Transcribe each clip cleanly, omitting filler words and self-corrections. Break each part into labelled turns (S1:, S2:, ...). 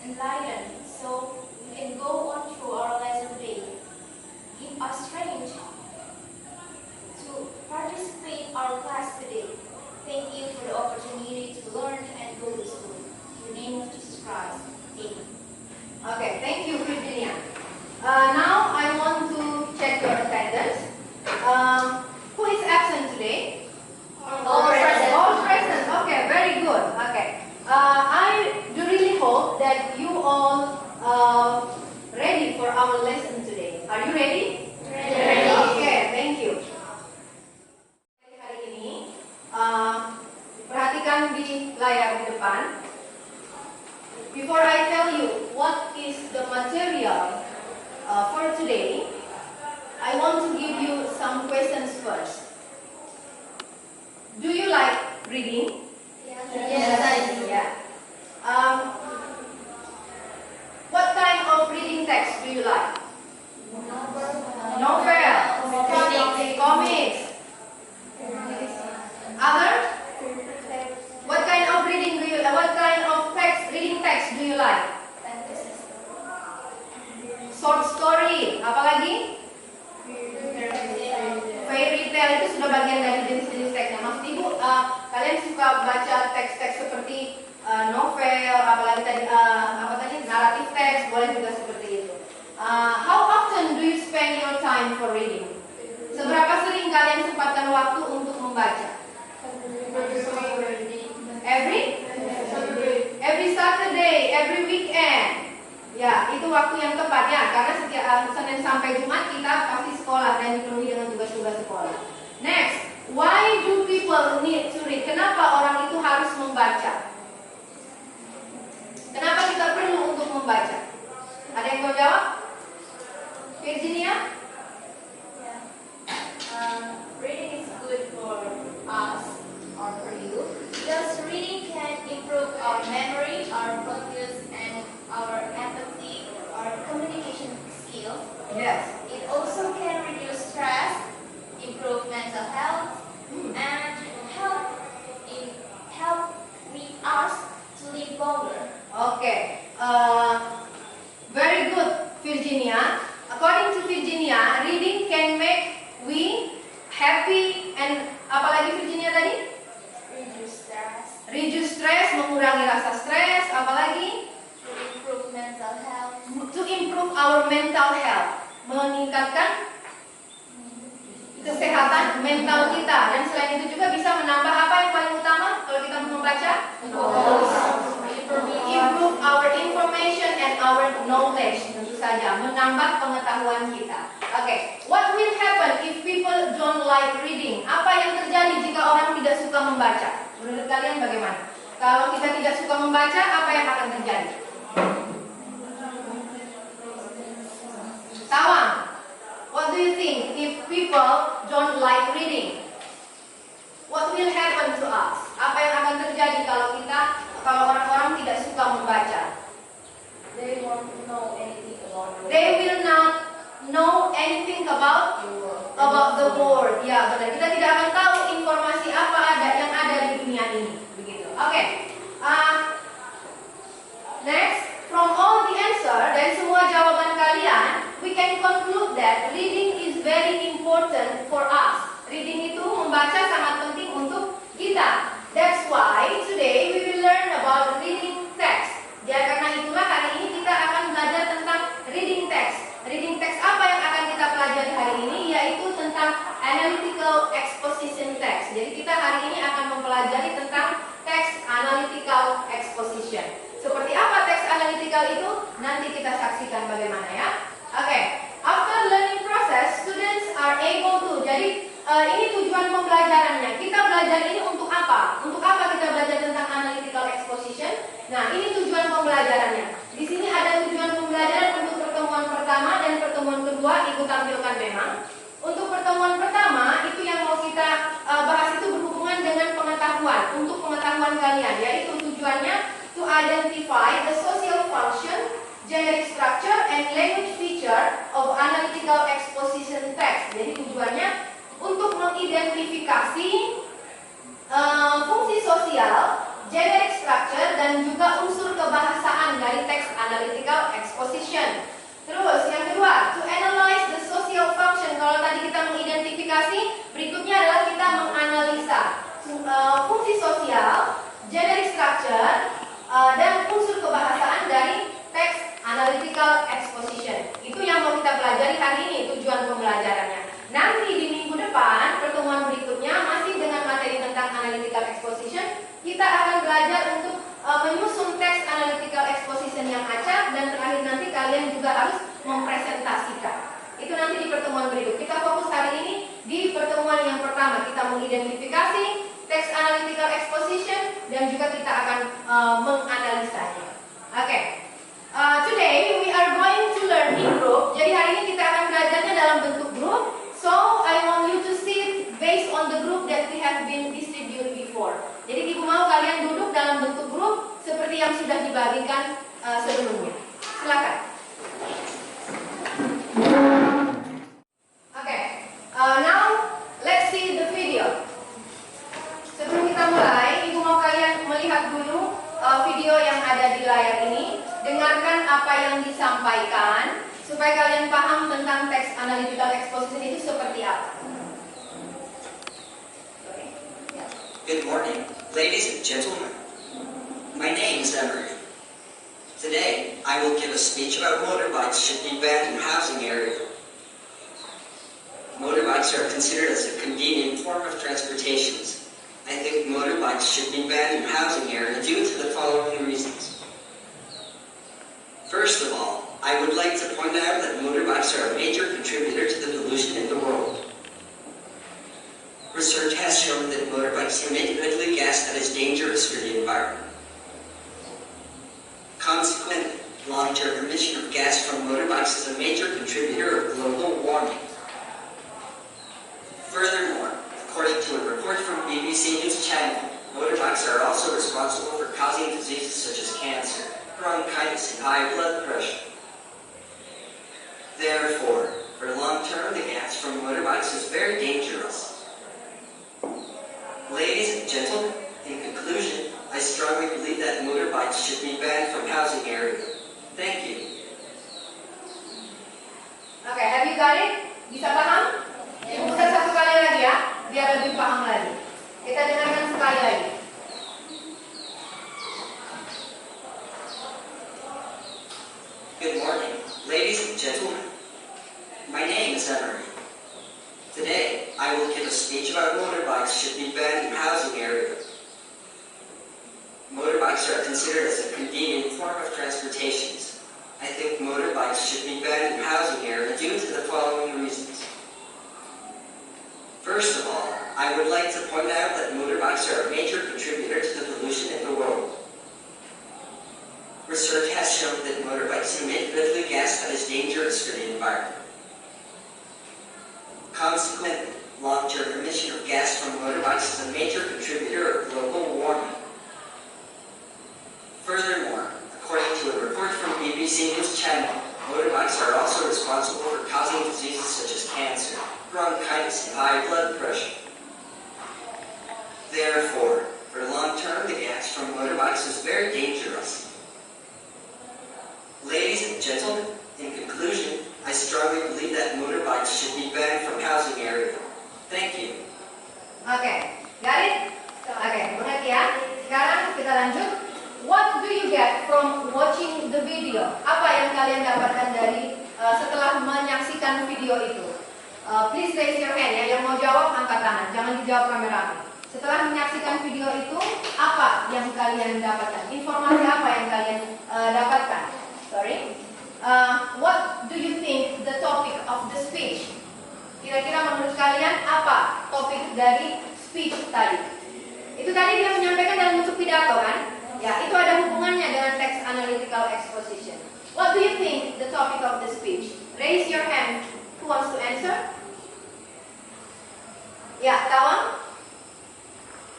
S1: enlightened, so we can go on through our lesson today. Give us strength to participate in our class today. Thank you for the opportunity to learn and go to school. In the name of Jesus Christ. Amen.
S2: Okay, thank you, Virginia. Now I want to check your attendance. Who is absent today?
S1: All present.
S2: All present. Okay, very good. Okay. I do really hope that you all ready for our lesson today. Are you ready?
S1: Ready.
S2: Okay, thank you. Hari ini, perhatikan di layar di depan. Before I tell you what is the material for today, I want to give you some questions first. Do you like reading?
S1: Yes, I do.
S2: Yeah. What kind of reading text do you like? Novel, comics. Other? What kind of reading do you? What kind of reading text do you like? Short story. Apalagi? Fairy tale itu sudah bagian dari jenis-jenis teksnya. Maksud Ibu, kalian suka baca teks-teks seperti novel, apalagi tadi apa tadi naratif teks, boleh juga seperti itu. How often do you spend your time for reading? Seberapa sering kalian sempatkan waktu untuk membaca? Every Saturday, every weekend. Ya, itu waktu yang tepat ya, karena setiap Senin sampai Jumat kita pasti sekolah dan dipenuhi dengan tugas-tugas sekolah. Next, why do people need to read? Kenapa orang itu harus membaca? Kenapa kita perlu untuk membaca? Ada yang mau jawab? Virginia?
S1: Reading is good for us or for you because reading can improve our memory, our focus, and our empathy, our communication skills.
S2: Yes.
S1: It also can reduce stress, improve mental health, and help us to live longer.
S2: Okay. Very good, Virginia. According to Virginia, reading can make we happy and apalagi Virginia tadi? Reduce stress, mengurangi rasa stres, apalagi?
S1: To improve mental health.
S2: To improve our mental health, meningkatkan kesehatan mental kita, dan selain itu juga bisa menambah apa yang paling utama kalau kita membaca? Improve our information and our knowledge, tentu saja menambah pengetahuan kita. Okay, what will happen if people don't like reading? Apa yang terjadi jika orang tidak suka membaca? Menurut kalian bagaimana? Kalau kita tidak suka membaca, apa yang akan terjadi? Tawang, what do you think if people don't like reading? What will happen to us? Apa yang akan terjadi kalau orang-orang tidak suka membaca?
S1: They won't know anything about the
S2: They will not know anything about the world. Ya, benar. Kita tidak akan tahu informasi apa yang ada di dunia ini. Begitu. Oke. Next, from all the answer dari semua jawaban kalian, we can conclude that reading is very important for us. Reading itu membaca sangat penting untuk kita. That's why today we will learn about reading text. Ya, karena itulah hari ini kita akan belajar tentang reading text. Reading text apa yang akan kita pelajari hari ini? Yaitu tentang analytical exposition text. Jadi kita hari ini akan mempelajari tentang text analytical exposition. Seperti apa teks analytical itu? Nanti kita saksikan bagaimana ya. Oke. After learning process, students are able to. Jadi ini tujuan pembelajarannya. Kita belajar ini untuk apa? Untuk apa kita belajar tentang analytical exposition? Nah, ini tujuan pembelajarannya. Di sini ada tujuan pembelajaran untuk pertemuan pertama dan pertemuan kedua. Ibu tampilkan memang. Untuk pertemuan pertama, itu yang mau kita bahas itu berhubungan dengan pengetahuan. Untuk pengetahuan kalian, yaitu tujuannya to identify the social function, generic structure, and language feature of analytical exposition text. Jadi tujuannya untuk mengidentifikasi fungsi sosial, generic structure dan juga unsur kebahasaan dari text analytical exposition. Terus yang kedua, to analyze the social function. Kalau tadi kita mengidentifikasi, berikutnya adalah kita menganalisa fungsi sosial, generic structure, dan unsur kebahasaan dari text analytical exposition. Itu yang mau kita pelajari hari ini, tujuan pembelajarannya. Nanti di minggu depan, pertemuan berikutnya masih dengan materi tentang analytical exposition, kita akan belajar untuk menyusun teks analytical exposition yang acak, dan terakhir nanti kalian juga harus mempresentasikan. Itu nanti di pertemuan berikut. Kita fokus hari ini di pertemuan yang pertama, kita mengidentifikasi teks analytical exposition dan juga kita akan menganalisanya. Oke. Today we are going to learn in group. Jadi hari ini kita akan belajarnya dalam bentuk grup. So I want you to sit based on the group that we have been distributed before. Jadi ibu mau kalian duduk dalam bentuk grup seperti yang sudah dibagikan sebelumnya. Silakan. Okay. Now let's see the video. Sebelum kita mulai, ibu mau kalian melihat dulu video yang ada di layar ini. Dengarkan apa yang disampaikan supaya kalian paham tentang teks analytical exposition itu seperti apa.
S3: Good morning, ladies and gentlemen. My name is Emery. Today, I will give a speech about motorbikes should be banned in housing area. Motorbikes are considered as a convenient form of transportation. I think motorbikes should be banned in housing area due to the following reasons. First of all, I would like to point out that motorbikes are a major contributor to the pollution in the world. Research has shown that motorbikes emit deadly gas that is dangerous for the environment. Consequently, long-term emission of gas from motorbikes is a major contributor of global warming. Furthermore, according to a report from BBC News Channel, motorbikes are also responsible for causing diseases such as cancer, bronchitis, and high blood pressure. Therefore, for long term, the gas from motorbikes is very dangerous. Ladies and gentlemen, in conclusion, I strongly believe that motorbikes should be banned from housing area. Thank you.
S2: Okay, have you got it? Bisa paham? Ibu putar satu kali lagi ya, biar lebih paham lagi. Kita dengarkan sekali lagi.
S3: Good morning, ladies and gentlemen. My name is Emery. Today, I will give a speech about motorbikes should be banned in housing area. Motorbikes are considered as a convenient form of transportation. I think motorbikes should be banned in housing area due to the following reasons. First of all, I would like to point out that motorbikes are a major contributor to the pollution in the world. Research has shown that motorbikes emit deadly gas that is dangerous for the environment. Consequently, long-term emission of gas from motorbikes is a major contributor of global warming. Furthermore, according to a report from BBC News Channel, motorbikes are also responsible for causing diseases such as cancer, bronchitis, and high blood pressure. Therefore, for long term, the gas from motorbikes is very dangerous. Ladies and gentlemen, in conclusion, I strongly believe that motorbikes should be banned from housing area. Thank you.
S2: Okay, got it? Okay, mengerti ya? Sekarang kita lanjut. What do you get from watching the video? Apa yang kalian dapatkan dari setelah menyaksikan video itu? Please raise your hand ya. Yang mau jawab angkat tangan, jangan dijawab rame-rame. Setelah menyaksikan video itu, apa yang kalian dapatkan? Informasi apa yang kalian dapatkan? Sorry. What do you think the topic of the speech? Kira-kira menurut kalian apa topik dari speech tadi? Itu tadi dia menyampaikan dalam bentuk pidato kan? Ya, itu ada hubungannya dengan text analytical exposition. What do you think the topic of the speech? Raise your hand. Who wants to answer? Ya, Tawang?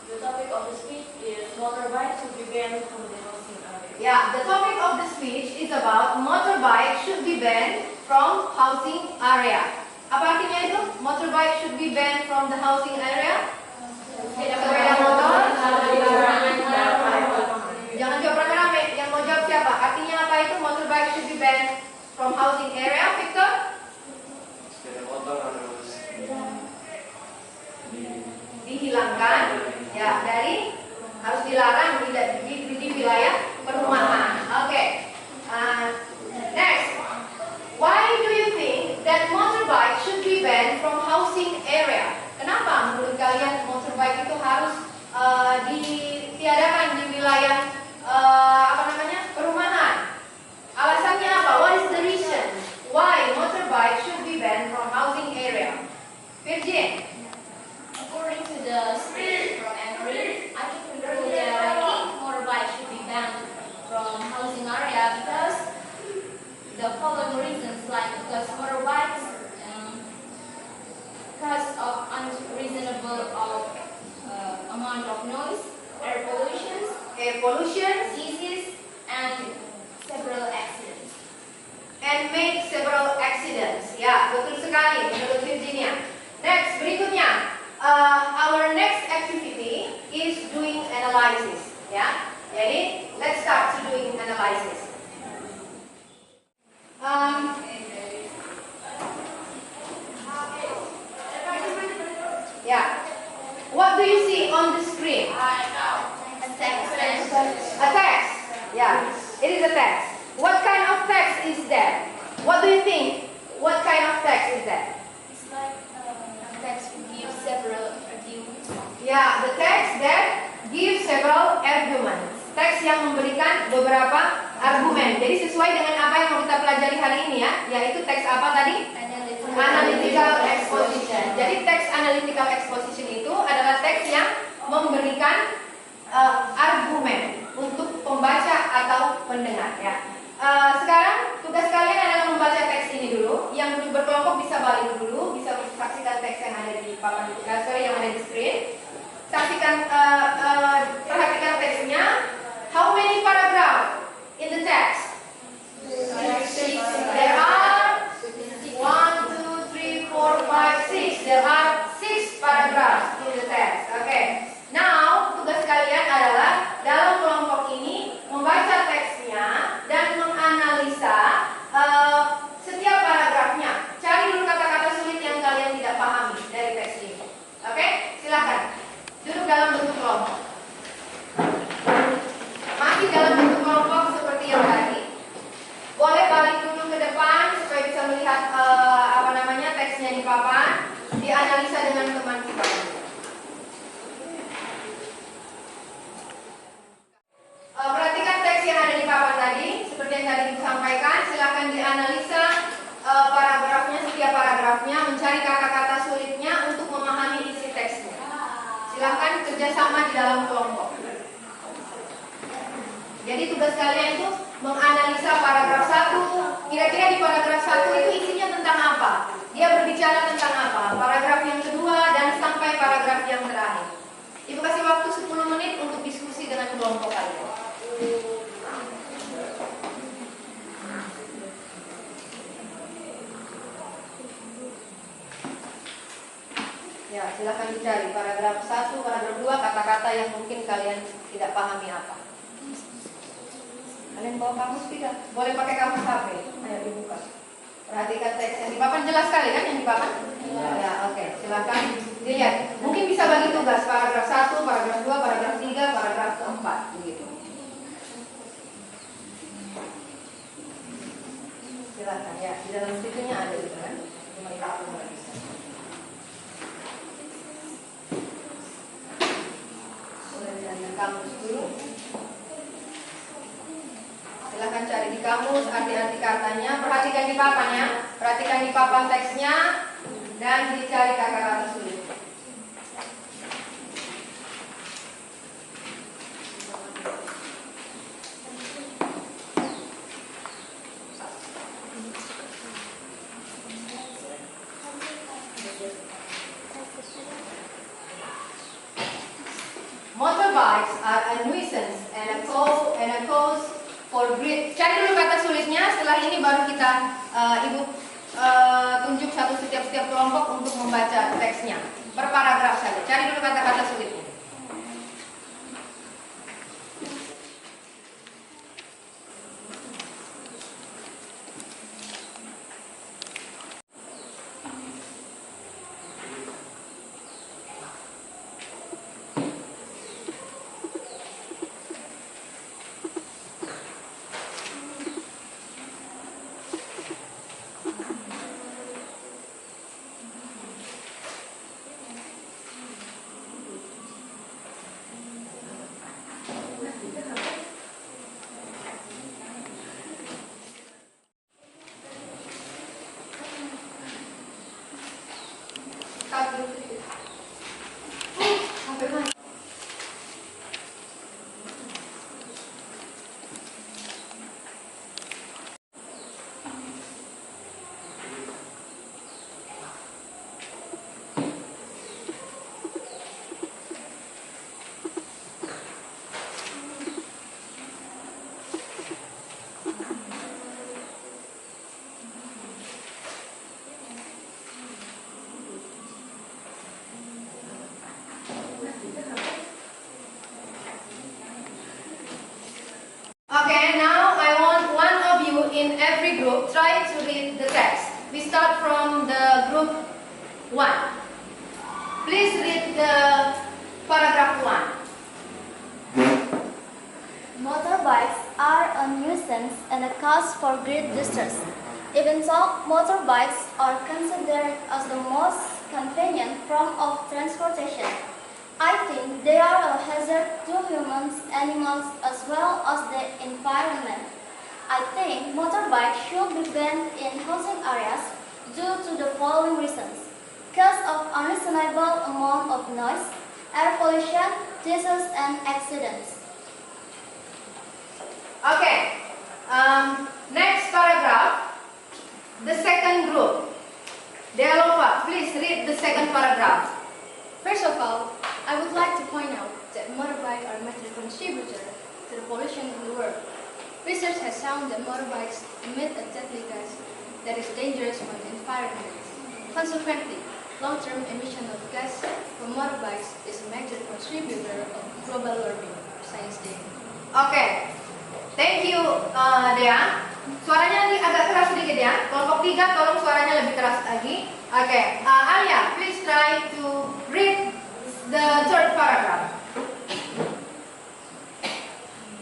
S4: The topic of the speech is motorbikes should be banned from the housing area.
S2: Yeah, the topic of the speech is about motorbike should be banned from housing area. Apa artinya itu? Motorbike should be banned from the housing area? Sepeda motor Artinya apa itu motorbike should be banned from housing area, Victor?
S5: Sepeda motor harus
S2: Dihilangkan, ya, dari harus dilarang di wilayah perumahan. Oke. Next, why do you think that motorbike should be banned from housing area? Kenapa menurut kalian motorbike itu harus ditiadakan di wilayah perumahan? Alasannya apa? What is the reason why motorbike should be banned from housing area? Virgin.
S1: According to the speech from Henry, I can conclude that I think motorbike should be banned from housing area because the following reasons, like because motorbikes cause of unreasonable amount of noise, air pollution, diseases, and several accidents.
S2: And make several accidents. Ya, betul sekali menurut Virginia. Next, berikutnya, our next activity is doing analysis. Ya, jadi let's start to doing analysis. Yeah. What do you see on the screen?
S1: A text.
S2: A text. Yeah, it is a text. What kind of text is that? What do you think? What kind of text is that?
S1: It's like a text to give several arguments.
S2: Ya, the text that gives several arguments. Teks yang memberikan beberapa argumen. Jadi sesuai dengan apa yang mau kita pelajari hari ini ya, yaitu teks apa tadi? Analytical exposition. Jadi teks analytical exposition itu adalah teks yang memberikan argumen untuk pembaca atau pendengar ya. Sekarang tugas kalian adalah membaca teks ini dulu. Yang duduk berkelompok bisa balik dulu, bisa saksikan teks yang ada di papan yang ada di screen. Saksikan, perhatikan teksnya. How many paragraph in the text? There are 1, 2, 3, 4, 5, 6. There are 6 paragraphs in the text. Okay. Now, tugas kalian adalah dalam kelompok ini membaca teksnya dan menganalisa setiap paragrafnya. Cari dulu kata-kata sulit yang kalian tidak pahami dari teks ini. Oke, silakan. Duduk dalam bentuk kelompok. Masih dalam bentuk kelompok seperti yang tadi. Boleh balik dulu ke depan supaya bisa melihat teksnya di papan, dianalisa dengan teman kita. Perhatikan teks yang ada di papan tadi, seperti yang tadi disampaikan. Silakan dianalisa paragrafnya, setiap paragrafnya, mencari kata-kata sulitnya untuk memahami isi teksnya. Silakan kerjasama di dalam kelompok. Jadi tugas kalian itu menganalisa paragraf 1. Kira-kira di paragraf 1 itu isinya tentang apa? Dia berbicara tentang apa? Paragraf yang kedua dan sampai paragraf yang terakhir. Ibu kasih waktu 10 menit untuk diskusi dengan kelompok kalian. Ya, silakan dicari paragraf 1, paragraf 2, kata-kata yang mungkin kalian tidak pahami apa. Kalian bawa kamus tidak? Boleh pakai kamus HP. Ayo dibuka. Perhatikan teks yang di papan, jelas sekali kan yang di papan? Ya, oke. Silakan dilihat. Mungkin bisa bagi tugas paragraf 1, paragraf 2, paragraf 3, paragraf 4 begitu. Silakan ya, di dalam situnya ada gitu kan. Cuma itu aku nggak bisa. Boleh dari kamus dulu. Silahkan cari di kamus arti-arti katanya. Perhatikan di papan ya. Perhatikan di papan teksnya dan dicari kata-kata sulit. Motorbikes are a nuisance and a cause for great. Cari dulu kata sulitnya. Setelah ini baru kita ibu tunjuk setiap kelompok untuk membaca teksnya per paragraf saja. Cari dulu kata-kata sulitnya. group, try to read the text. We start from the group 1. Please read the paragraph 1.
S1: Motorbikes are a nuisance and a cause for great distress. Even so, motorbikes are considered as the most convenient form of transportation. I think they are a hazard to humans, animals, as well as the environment. I think motorbikes should be banned in housing areas due to the following reasons: cause of unreasonable amount of noise, air pollution, disease, and accidents.
S2: Okay. Next paragraph. The second group. Dealova, please read the second paragraph.
S6: First of all, I would like to point out that motorbikes are a major contributor to the pollution in the world. Research has shown that motorbikes emit a deadly gas that is dangerous for the environment. Consequently, long-term emission of gas from motorbikes is a major contributor of global warming, Science Day.
S2: Oke. Thank you, Dea. Suaranya nanti agak keras sedikit ya. Kelompok 3 tolong suaranya lebih keras lagi. Oke. Alia, please try to read the third paragraph.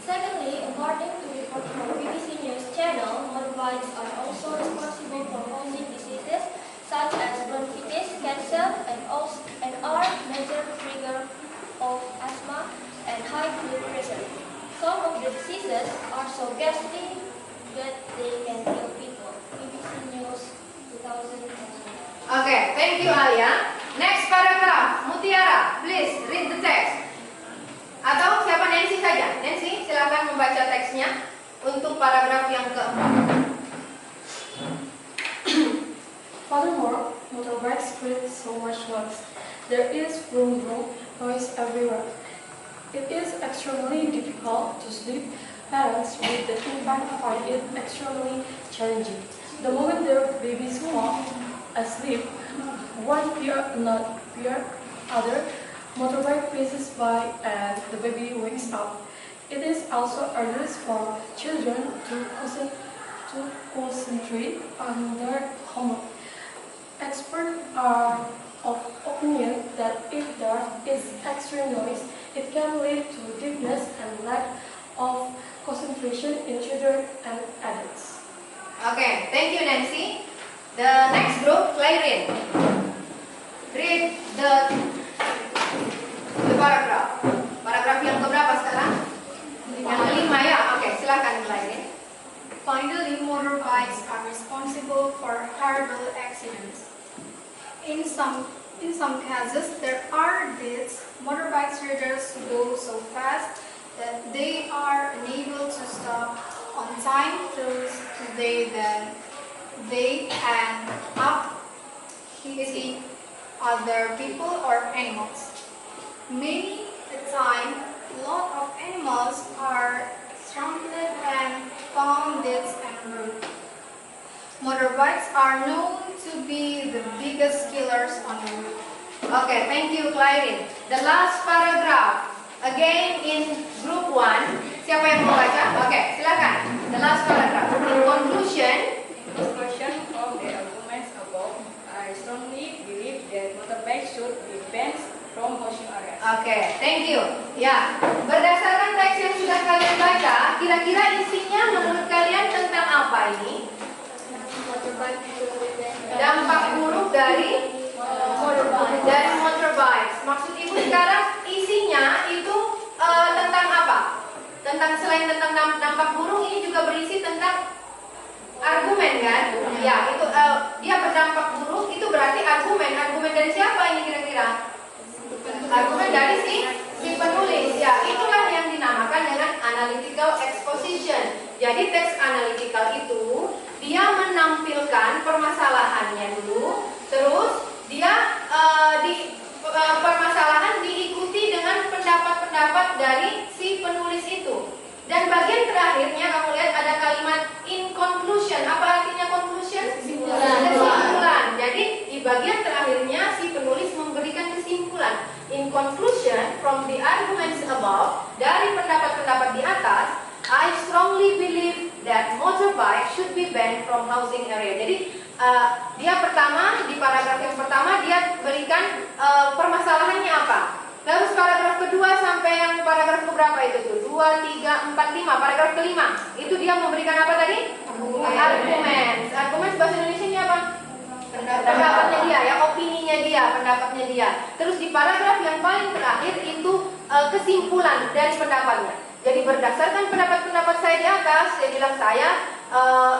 S1: Secondly, according to report from BBC News Channel, motorbikes are also responsible for causing diseases such as bronchitis, cancer, and are major trigger of asthma and high blood pressure. Some of the diseases are so ghastly that they can kill people. BBC News 2000.
S2: Oke, thank you Alia. Next paragraph, Mutiara, please read the text. Atau siapa Nancy saja? Nancy, silakan membaca teksnya untuk paragraf yang keempat.
S7: Furthermore, motorbikes create so much noise. There is vroom vroom noise everywhere. It is extremely difficult to sleep. Parents with the infant find it extremely challenging. The moment their babies fall asleep, one peer, not peer, other motorbike passes by and the baby wakes up. It is also a risk for children to concentrate on their homework. Experts are of opinion that if there is extreme noise, it can lead to deafness and lack of concentration in children and adults.
S2: Okay, thank you Nancy. The next group, Clarin. Read the paragraph. Paragraf yang keberapa sekarang? Yang kelima ya. Oke, silakan Clarin.
S6: Finally, motorbikes are responsible for horrible accidents. In some cases, there are deaths. Motorbike riders go so fast that they are unable to stop on time, thus they end up hitting other people or animals. Many a time, a lot of animals are trampled and found dead en route. Motorbikes are known to be the biggest killers on the road.
S2: Okay, thank you Clarin. The last paragraph, again in group 1. Siapa yang mau baca? Oke, silakan. The last paragraph. In conclusion,
S4: Of the arguments above, I strongly believe that motorbikes should be banned from housing areas.
S2: Oke, thank you. Ya, berdasarkan teks yang sudah kalian baca, kira-kira isinya menurut kalian tentang apa ini? Dampak buruk dari motorbikes. Maksud ibu sekarang isinya itu tentang apa? Selain tentang dampak buruk, ini juga berisi tentang argumen kan? Ya, itu dia berdampak buruk, itu berarti argumen. Argumen dari siapa ini kira-kira? Argumen dari si penulis. Ya, itulah yang dinamakan dengan analytical exposition. Jadi teks analytical itu dia menampilkan permasalahannya dulu, terus dia permasalahan diikuti dengan pendapat-pendapat dari si penulis itu. Dan bagian terakhirnya kamu lihat ada kalimat in conclusion. Apa artinya conclusion? Kesimpulan. Jadi di bagian terakhirnya si penulis memberikan kesimpulan. In conclusion, from the arguments above, dari pendapat-pendapat di atas, I strongly believe that motorbike should be banned from housing area. Jadi dia pertama di paragraf yang pertama dia berikan permasalahannya apa. Terus paragraf kedua sampai yang paragraf keberapa itu tuh? 2, 3, 4, 5. Paragraf kelima itu dia memberikan apa tadi? Argumen. Argumen bahasa Indonesia-nya apa? Pendapatnya dia, ya, opininya dia, pendapatnya dia. Terus di paragraf yang paling terakhir itu kesimpulan dari pendapatnya. Jadi berdasarkan pendapat-pendapat saya di atas, saya bilang saya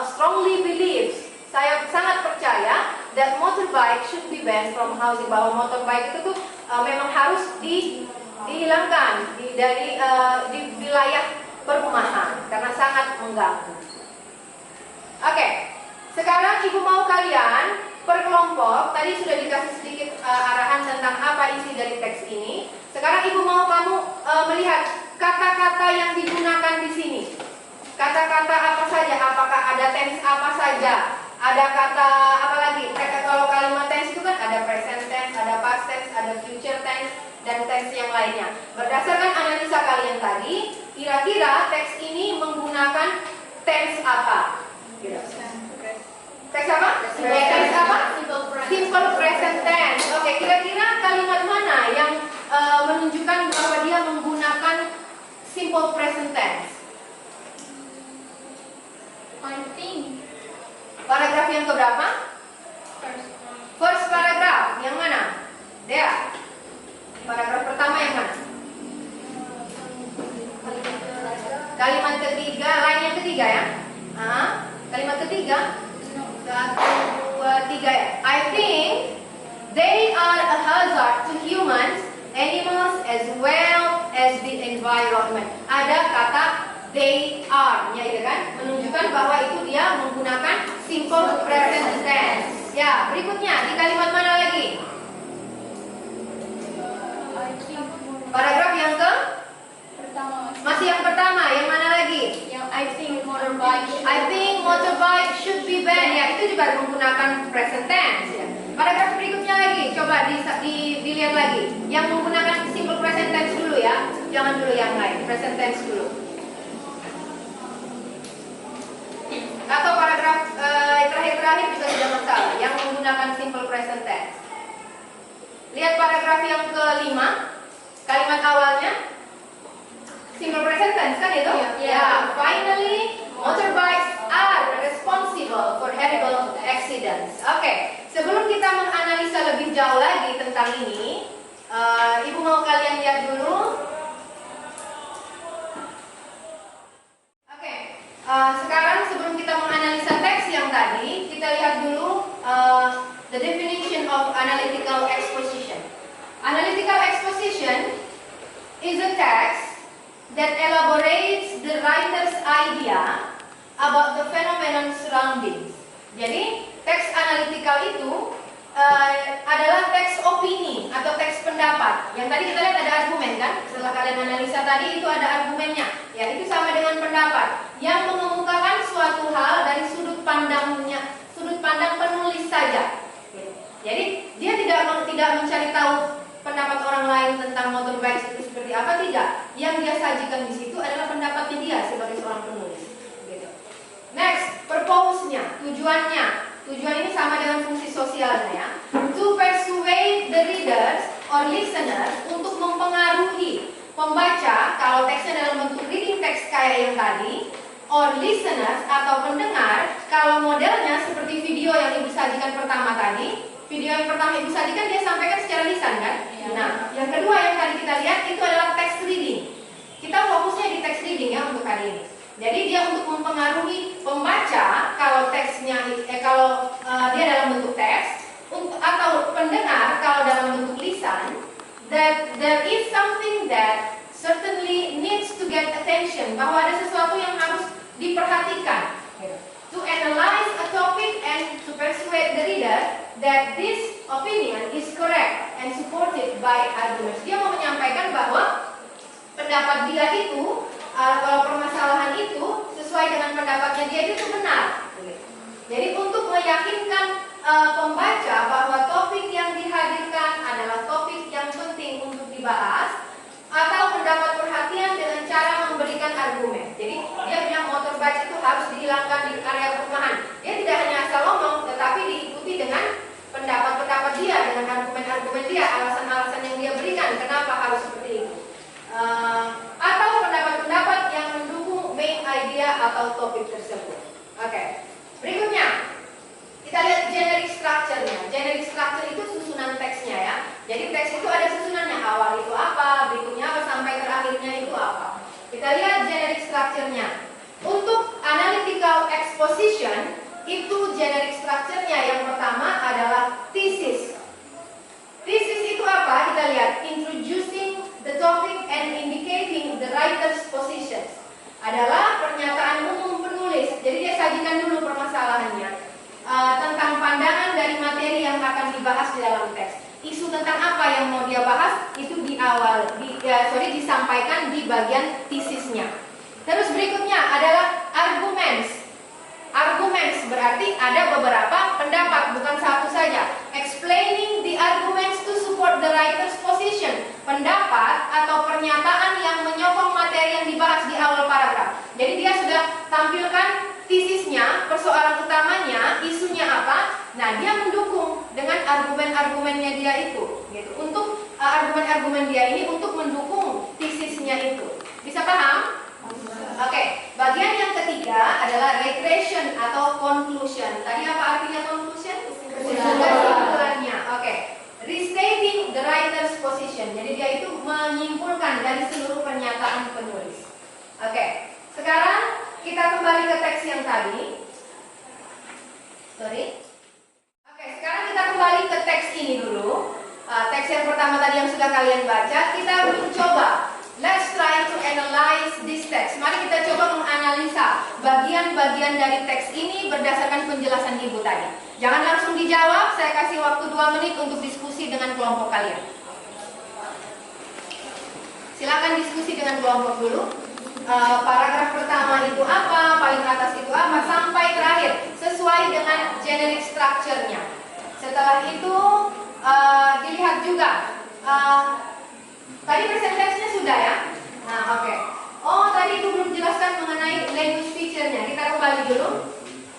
S2: strongly believes, saya sangat percaya that motorbike should be banned from housing, bahwa motorbike itu tuh memang harus dihilangkan dari wilayah perumahan karena sangat mengganggu. Oke, sekarang ibu mau kalian per kelompok, tadi sudah dikasih sedikit arahan tentang apa isi dari teks ini. Sekarang ibu mau kamu melihat kata-kata yang digunakan di sini. Kata-kata apa saja? Apakah ada tense apa saja? Ada kata apa lagi? Kalau kalimat tense itu kan ada present tense, ada past tense, ada future tense, dan tense yang lainnya. Berdasarkan analisa kalian tadi, kira-kira teks ini menggunakan tense apa? Teks apa? Tense apa? Simple present tense. Oke, kira-kira kalimat mana yang menunjukkan bahwa dia menggunakan simple present tense?
S6: I think
S2: Paragraf yang keberapa? First paragraph, yang mana? Dea. Paragraf pertama yang mana? Kalimat ketiga, line yang ketiga ya? Kalimat ketiga. 1, 2, 3 ya. I think they are a hazard to humans, animals as well as the environment. Ada kata they are-nya itu kan, menunjukkan bahwa itu dia menggunakan simple present tense. Ya, berikutnya di kalimat mana lagi? Paragraf yang ke? Masih yang pertama, yang mana lagi?
S6: yang I think motorbike
S2: should be banned. Ya, itu juga menggunakan present tense ya. Paragraf berikutnya lagi, coba dilihat lagi. Yang menggunakan simple present tense dulu ya. Jangan dulu yang lain, present tense dulu. Atau paragraf terakhir-terakhir juga tidak masalah, yang menggunakan simple present tense. Lihat paragraf yang kelima, kalimat awalnya simple present tense kan itu? Ya. Finally, motorbikes are responsible for horrible accidents. Oke, sebelum kita menganalisa lebih jauh lagi tentang ini, ibu mau kalian lihat dulu. Sekarang sebelum kita menganalisa teks yang tadi, kita lihat dulu the definition of analytical exposition. Analytical exposition is a text that elaborates the writer's idea about the phenomenon surroundings. Jadi, teks analytical itu adalah teks opini atau teks pendapat. Yang tadi kita lihat ada argumen kan? Setelah kalian analisa tadi itu ada argumennya. Ya, itu sama dengan pendapat yang mengemukakan suatu hal dari sudut pandang penulis saja. Jadi dia tidak mencari tahu pendapat orang lain tentang motorbike itu seperti apa, tidak. Yang dia sajikan di situ adalah pendapatnya dia sebagai seorang penulis. Gitu. Next, purpose-nya, tujuannya. Tujuan ini sama dengan fungsi sosialnya ya. To persuade the readers or listeners, untuk mempengaruhi pembaca kalau teksnya dalam bentuk reading text kayak yang tadi, or listeners atau pendengar kalau modelnya seperti video yang ibu sajikan pertama tadi. Video yang pertama ibu sajikan dia sampaikan secara lisan kan? Nah, yang kedua yang tadi kita lihat itu adalah text reading. Kita fokusnya di text reading ya untuk hari ini. Jadi dia untuk mempengaruhi pembaca kalau teksnya dia dalam bentuk teks, atau pendengar kalau dalam bentuk lisan, that there is something that certainly needs to get attention, bahwa ada sesuatu yang harus diperhatikan. To analyze a topic and to persuade the reader that this opinion is correct and supported by arguments. Dia mau menyampaikan bahwa pendapat dia itu, kalau permasalahan itu sesuai dengan pendapatnya dia itu benar. Jadi untuk meyakinkan pembaca bahwa topik yang dihadirkan adalah topik yang penting untuk dibahas, atau mendapat perhatian dengan cara memberikan argumen. Jadi dia bilang motorbike itu harus generic structure-nya. Yang pertama adalah thesis. Thesis itu apa? Kita lihat, introducing the topic and indicating the writer's positions. Adalah pernyataan umum penulis. Jadi dia sajikan dulu permasalahannya tentang pandangan dari materi yang akan dibahas di dalam teks. Isu tentang apa yang mau dia bahas itu disampaikan di bagian tesisnya. Terus berikutnya adalah arguments. Arguments berarti ada beberapa pendapat, bukan satu saja. Explaining the arguments to support the writer's position. Pendapat atau pernyataan yang menyokong materi yang dibahas di awal paragraf. Jadi dia sudah tampilkan tesisnya, persoalan utamanya, isunya apa. Nah, dia mendukung dengan argumen-argumennya dia itu. Gitu. Untuk argumen-argumen dia ini untuk mendukung tesisnya itu. Bisa paham? Oke, bagian yang ketiga adalah regression atau conclusion. Tadi apa artinya conclusion? Kesimpulannya. Oke. Restating the writer's position. Jadi dia itu menyimpulkan dari seluruh pernyataan penulis. Oke. Sekarang kita kembali ke teks yang tadi. Oke, sekarang kita kembali ke teks ini dulu. Teks yang pertama tadi yang sudah kalian baca, kita mencoba. Let's try to analyze this text. Mari kita coba menganalisa bagian-bagian dari teks ini berdasarkan penjelasan ibu tadi. Jangan langsung dijawab, saya kasih waktu 2 menit untuk diskusi dengan kelompok kalian. Silakan diskusi dengan kelompok dulu. Paragraf pertama itu apa, paling atas itu apa, sampai terakhir sesuai dengan generic structure-nya. Setelah itu dilihat juga. Tadi presentasinya sudah ya? Nah, oke. Oh, tadi itu belum jelaskan mengenai language feature-nya. Kita kembali dulu.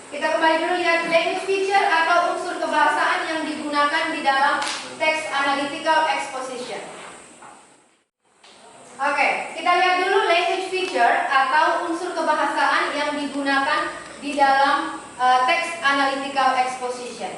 S2: Lihat language feature atau unsur kebahasaan yang digunakan di dalam text analytical exposition. Oke, kita lihat dulu language feature atau unsur kebahasaan yang digunakan di dalam text analytical exposition.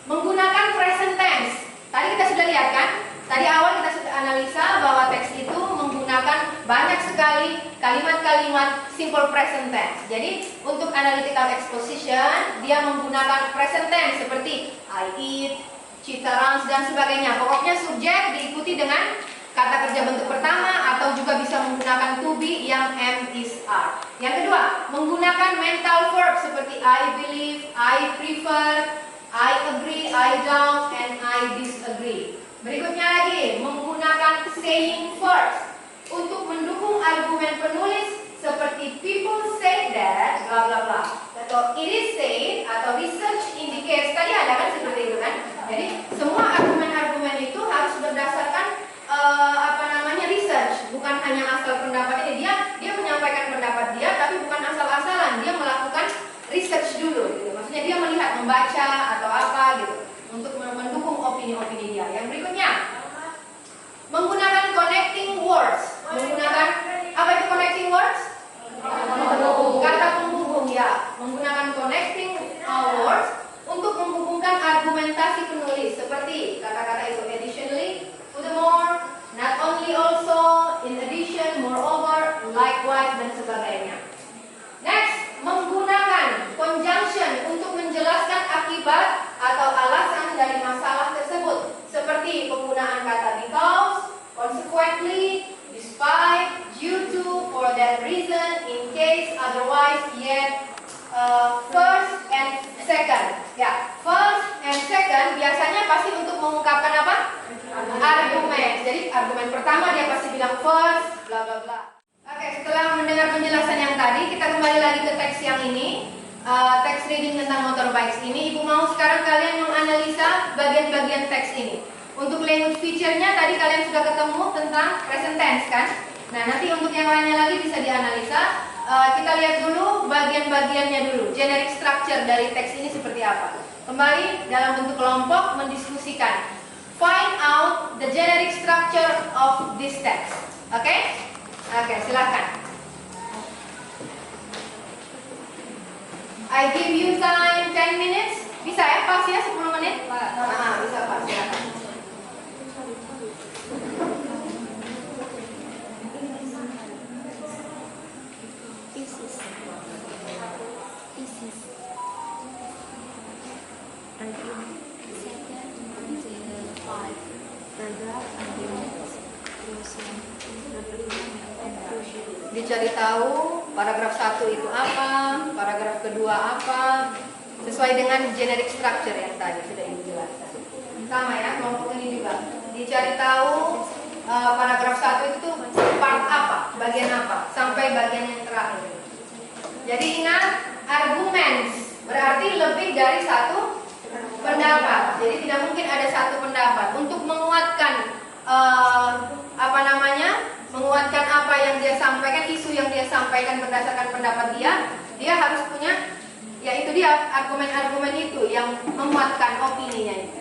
S2: Menggunakan present tense. Tadi kita sudah lihat kan? Tadi awal kita sudah analisa bahwa teks itu menggunakan banyak sekali kalimat-kalimat simple present tense. Jadi untuk analytical exposition dia menggunakan present tense seperti I eat, she runs dan sebagainya. Pokoknya subjek diikuti dengan kata kerja bentuk pertama atau juga bisa menggunakan to be yang am, is, are. Yang kedua, menggunakan mental verb seperti I believe, I prefer, I agree, I doubt, and I disagree. Berikutnya lagi, menggunakan saying first untuk mendukung argumen penulis seperti people say that, bla bla bla, atau it is said, atau research indicates. Tadi ada kan seperti itu kan? Jadi semua argumen-argumen itu harus berdasarkan research, bukan hanya asal pendapat ini. Dia menyampaikan pendapat dia, tapi bukan asal-asalan. Dia melakukan research dulu, gitu. Maksudnya dia melihat, membaca atau apa gitu, untuk mendukung opini-opini dia. Yang berikutnya, menggunakan connecting words. Menggunakan apa itu connecting words? Kata penghubung ya. Menggunakan connecting words untuk menghubungkan argumentasi penulis seperti kata-kata itu additionally, furthermore, not only, also, in addition, moreover, likewise dan sebagainya. Next, menggunakan conjunction untuk menjelaskan akibat atau alasan dari masalah tersebut seperti penggunaan kata because, consequently, despite, due to, for that reason, in case, otherwise, yet, first and second. Ya, first and second biasanya pasti untuk mengungkapkan apa? Argumen. Jadi argumen pertama dia pasti bilang first, bla bla bla. Oke, setelah mendengar penjelasan yang tadi, kita kembali lagi ke teks yang ini. Teks reading tentang motorbikes ini. Ibu mau sekarang kalian menganalisa bagian-bagian teks ini. Untuk language feature-nya tadi kalian sudah ketemu tentang present tense kan? Nah, nanti untuk yang lainnya lagi bisa dianalisa. Kita lihat dulu bagian-bagiannya dulu. Generic structure dari teks ini seperti apa? Kembali dalam bentuk kelompok mendiskusikan. Find out the generic structure of this text. Oke? Oke, silakan. I give you time 10 minutes. Bisa ya, pas ya 10 menit? Nah, bisa pas, silakan. Dicari tahu paragraf 1 itu apa, paragraf kedua apa, sesuai dengan generic structure yang tadi sudah Ibu jelaskan. Sama ya, kelompok ini juga. Dicari tahu paragraf 1 itu tuh part apa, bagian apa, sampai bagian yang terakhir. Jadi ingat, arguments berarti lebih dari satu pendapat. Jadi tidak mungkin ada satu pendapat. Untuk menguatkan menguatkan apa yang dia sampaikan, isu yang dia sampaikan berdasarkan pendapat dia harus punya, yaitu dia argumen-argumen itu yang menguatkan opininya itu.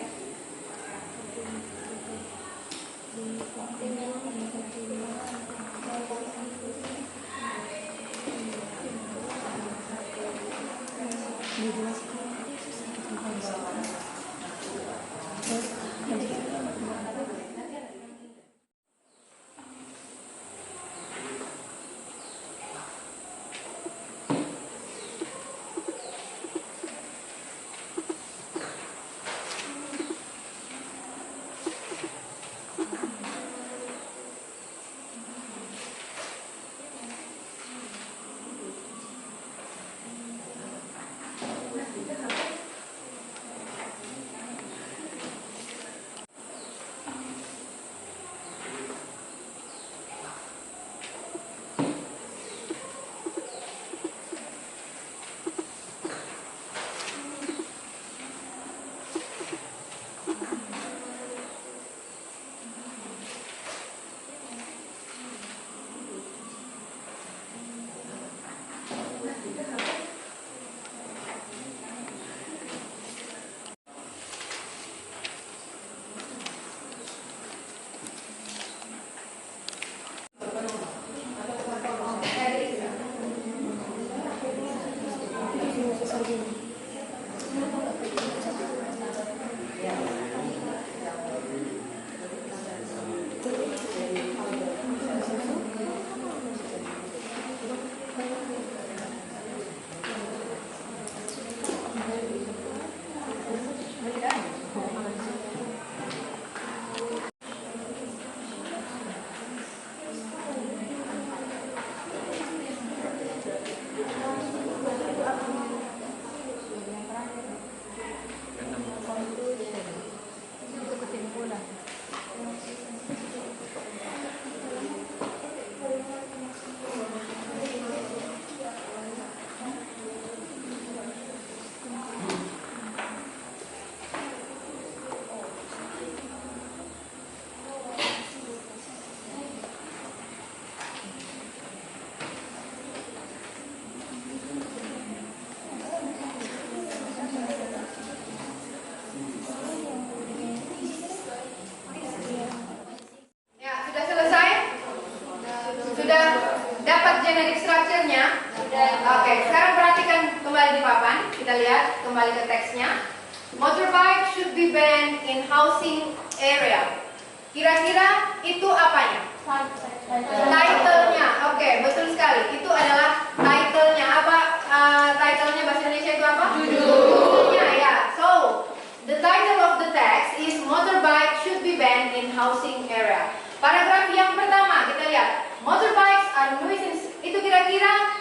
S2: Generic structure-nya. Oke, sekarang perhatikan kembali di papan. Kita lihat kembali ke teksnya. Motorbike should be banned in housing area. Kira-kira itu apanya? Title-nya. Oke, betul sekali. Itu adalah title-nya. Apa title-nya bahasa Indonesia itu apa? Judulnya ya. So, the title of the text is motorbike should be banned in housing area. Paragraf yang pertama kita lihat. Motorbikes are nuisance. Itu kira-kira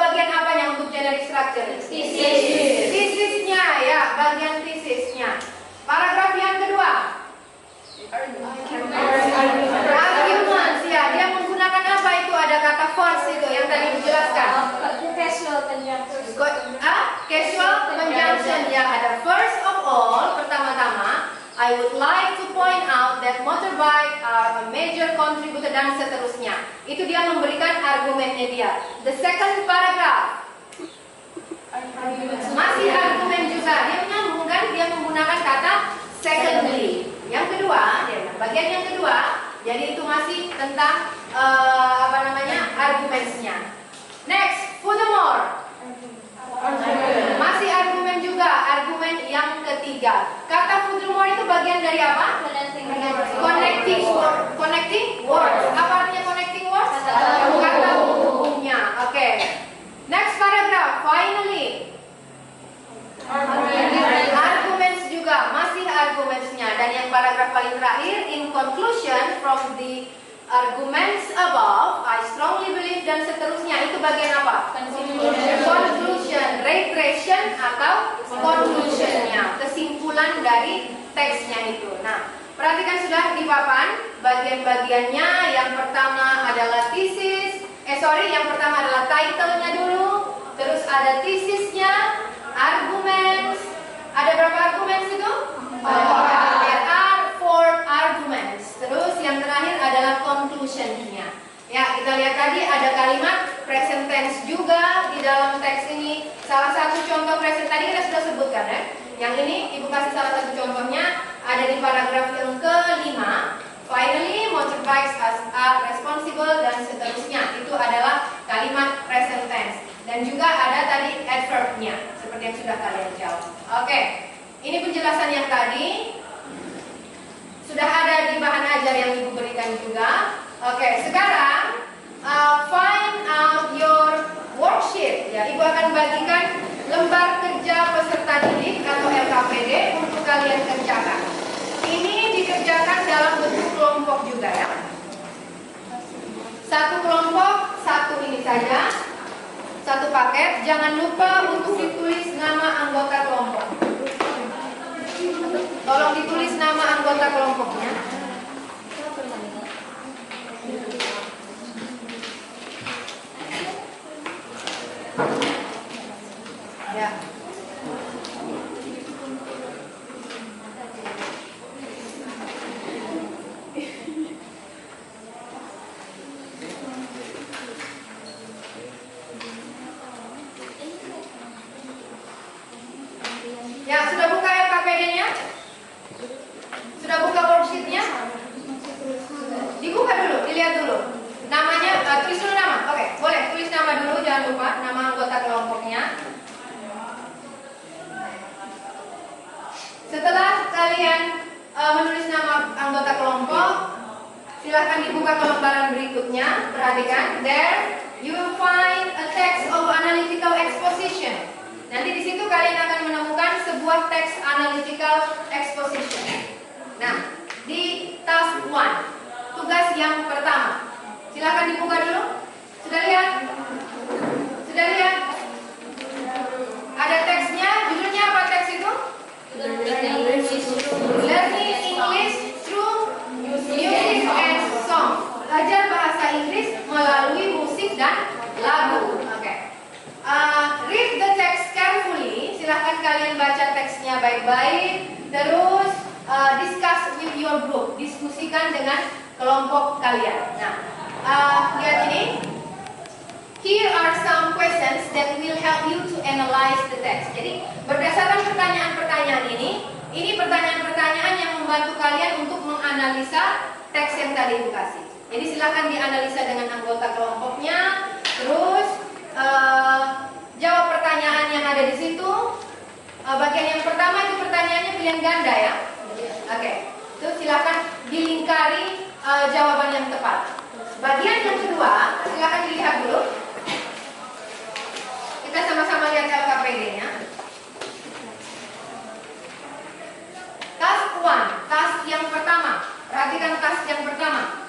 S2: bagian apanya untuk generic structure? Thesis-nya ya, bagian thesis-nya. Paragraf yang kedua. Arguments ya, dia menggunakan apa itu? Ada kata force itu yang tadi dijelaskan.
S1: Casual conjunction.
S2: Casual conjunction ya, ada first of all, pertama-tama I would like to point out that motorbike are a major contributor dan seterusnya. Itu dia memberikan argumennya dia. The second paragraph. Masih argumen juga. Dia menyambungkan, dia menggunakan kata secondly. Yang kedua, bagian yang kedua, jadi itu masih tentang argumennya. Next, furthermore. Masih argumen juga, argumen yang ketiga. Kata furthermore itu bagian dari apa? Connecting words. Apa artinya connecting words? Kata hubungnya. Oke. Next paragraph. Finally. Argument paling terakhir, in conclusion from the arguments above, I strongly believe dan seterusnya. Itu bagian apa? Conclusion, reiteration atau conclusionnya, kesimpulan dari teksnya itu. Nah, perhatikan sudah di papan bagian-bagiannya. Yang pertama adalah yang pertama adalah title-nya dulu, terus ada tesisnya, arguments. Ada berapa arguments itu? There are 4 arguments. Terus yang terakhir adalah conclusion-nya. Ya, kita lihat tadi ada kalimat present tense juga di dalam teks ini. Salah satu contoh present tadi kita sudah sebutkan ya. Yang ini Ibu kasih salah satu contohnya ada di paragraf yang kelima. Finally, motorbikes are responsible dan seterusnya. Itu adalah kalimat present tense. Dan juga ada tadi adverb-nya seperti yang sudah kalian jawab. Oke, ini penjelasan yang tadi sudah ada di bahan ajar yang Ibu berikan juga. Oke, sekarang find out your worksheet. Ya, Ibu akan bagikan lembar kerja peserta didik atau LKPD untuk kalian kerjakan. Ini dikerjakan dalam bentuk kelompok juga ya. Satu kelompok, satu ini saja, satu paket. Jangan lupa untuk ditulis nama anggota kelompok. Tolong ditulis nama anggota kelompoknya. Ya. Ya, sudah buka LKPD-nya? Sudah buka worksheet-nya? Dibuka dulu, dilihat dulu. Namanya, tulis dulu nama. Oke, boleh tulis nama dulu, jangan lupa nama anggota kelompoknya. Setelah kalian menulis nama anggota kelompok, silahkan dibuka ke lembaran berikutnya. Perhatikan, there you will find a text of analytical exposition. Nanti di situ kalian akan menemukan sebuah teks analytical exposition. Nah, di task 1, tugas yang pertama. Silahkan dibuka dulu. Sudah lihat? Sudah lihat? Ada teksnya, judulnya apa teks itu? Learning English through music and song. Belajar bahasa Inggris melalui musik dan lagu. Oke. Read the text carefully. Silahkan kalian baca teksnya baik-baik. Terus discuss with your group. Diskusikan dengan kelompok kalian. Nah, lihat ini. Here are some questions that will help you to analyze the text. Jadi, berdasarkan pertanyaan-pertanyaan ini pertanyaan-pertanyaan yang membantu kalian untuk menganalisa teks yang tadi Ibu kasih. Jadi, silakan dianalisa dengan anggota kelompoknya. Terus, jawab pertanyaan yang ada di situ. Bagian yang pertama itu pertanyaannya pilihan ganda ya. Oke. Terus silakan dilingkari jawaban yang tepat. Bagian yang kedua, silakan dilihat dulu. Kita sama-sama lihat LKPD-nya. Task 1, task yang pertama. Perhatikan task yang pertama.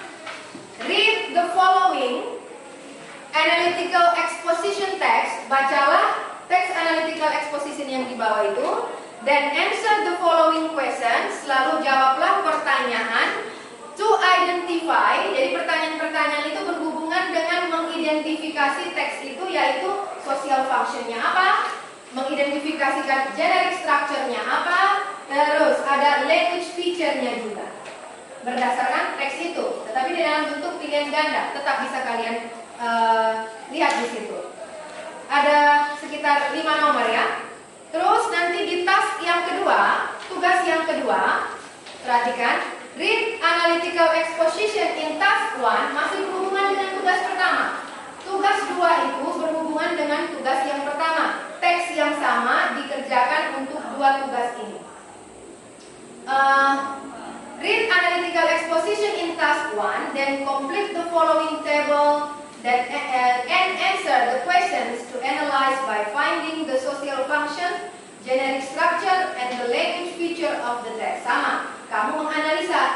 S2: Read the following analytical exposition text. Bacalah teks analytical exposition yang di bawah itu. Then answer the following questions. Lalu jawablah pertanyaan to identify. Jadi pertanyaan-pertanyaan itu berhubungan dengan mengidentifikasi teks itu, yaitu social function-nya apa, mengidentifikasikan generic structure-nya apa, terus ada language feature-nya juga berdasarkan teks itu. Tetapi di dalam bentuk pilihan ganda, tetap bisa kalian lihat di situ. Ada sekitar 5 nomor ya. Terus nanti di task yang kedua, tugas yang kedua, perhatikan, read analytical exposition in task 1 masih berhubungan dengan tugas pertama. Tugas 2 itu berhubungan dengan tugas yang pertama. Teks yang sama dikerjakan untuk 2 tugas ini. Read analytical exposition in task 1, then complete the following table and answer the questions to analyze by finding the social function, generic structure, and the language feature of the text. Sama, kamu menganalisa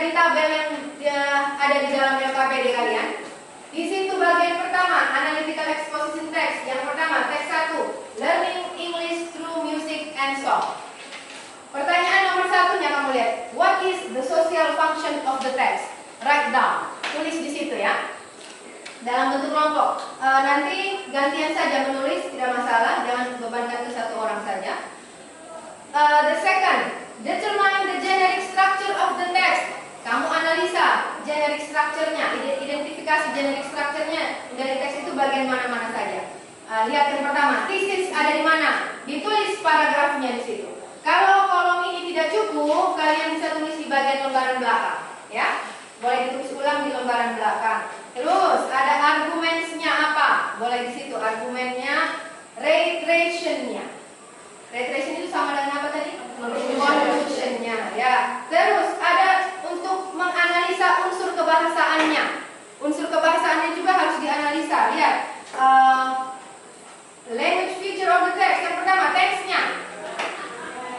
S2: di tabel yang ada di dalam LKPD kalian. Di situ bagian pertama, analytical exposition text. Yang pertama, teks 1, learning English through music and song. Pertanyaan nomor satunya kamu lihat, what is the social function of the text? Write down, tulis di situ ya. Dalam bentuk kelompok. Nanti gantian saja menulis, tidak masalah, jangan bebankan ke satu orang saja. The second, determine the generic structure of the text. Kamu analisa generic structure-nya, identifikasi generic structure-nya dari teks itu bagian mana-mana saja. Lihat yang pertama, thesis ada di mana? Ditulis paragrafnya di situ. Kalau kolom ini tidak cukup, kalian bisa tulis di bagian lembaran belakang, ya. Boleh ditulis ulang di lembaran belakang. Terus ada arguments-nya apa? Boleh di situ argumennya, reiteration-nya. Reiteration itu sama dengan apa tadi? Conclusion-nya, ya. Terus ada untuk menganalisa unsur kebahasaannya. Unsur kebahasaannya juga harus dianalisa. Lihat, language feature of the text. Yang pertama, teksnya.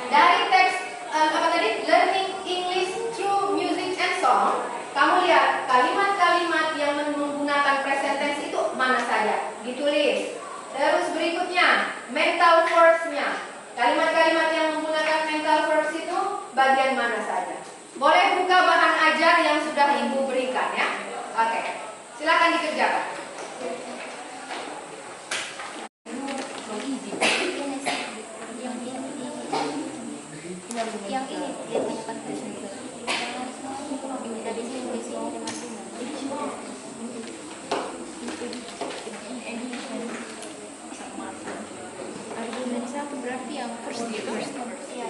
S2: Dari teks apa tadi? Learning English through music and song. Kamu lihat kalimat-kalimat yang menggunakan present tense itu mana saja, ditulis. Terus berikutnya, mental verbs-nya. Kalimat-kalimat yang menggunakan mental verbs itu bagian mana saja. Boleh buka bahan ajar yang sudah Ibu berikan ya. Oke, silakan dikerjakan.
S6: Yang ini dia tanyakan presenter. Tadi saya tulis ini argumen satu berarti yang first ya.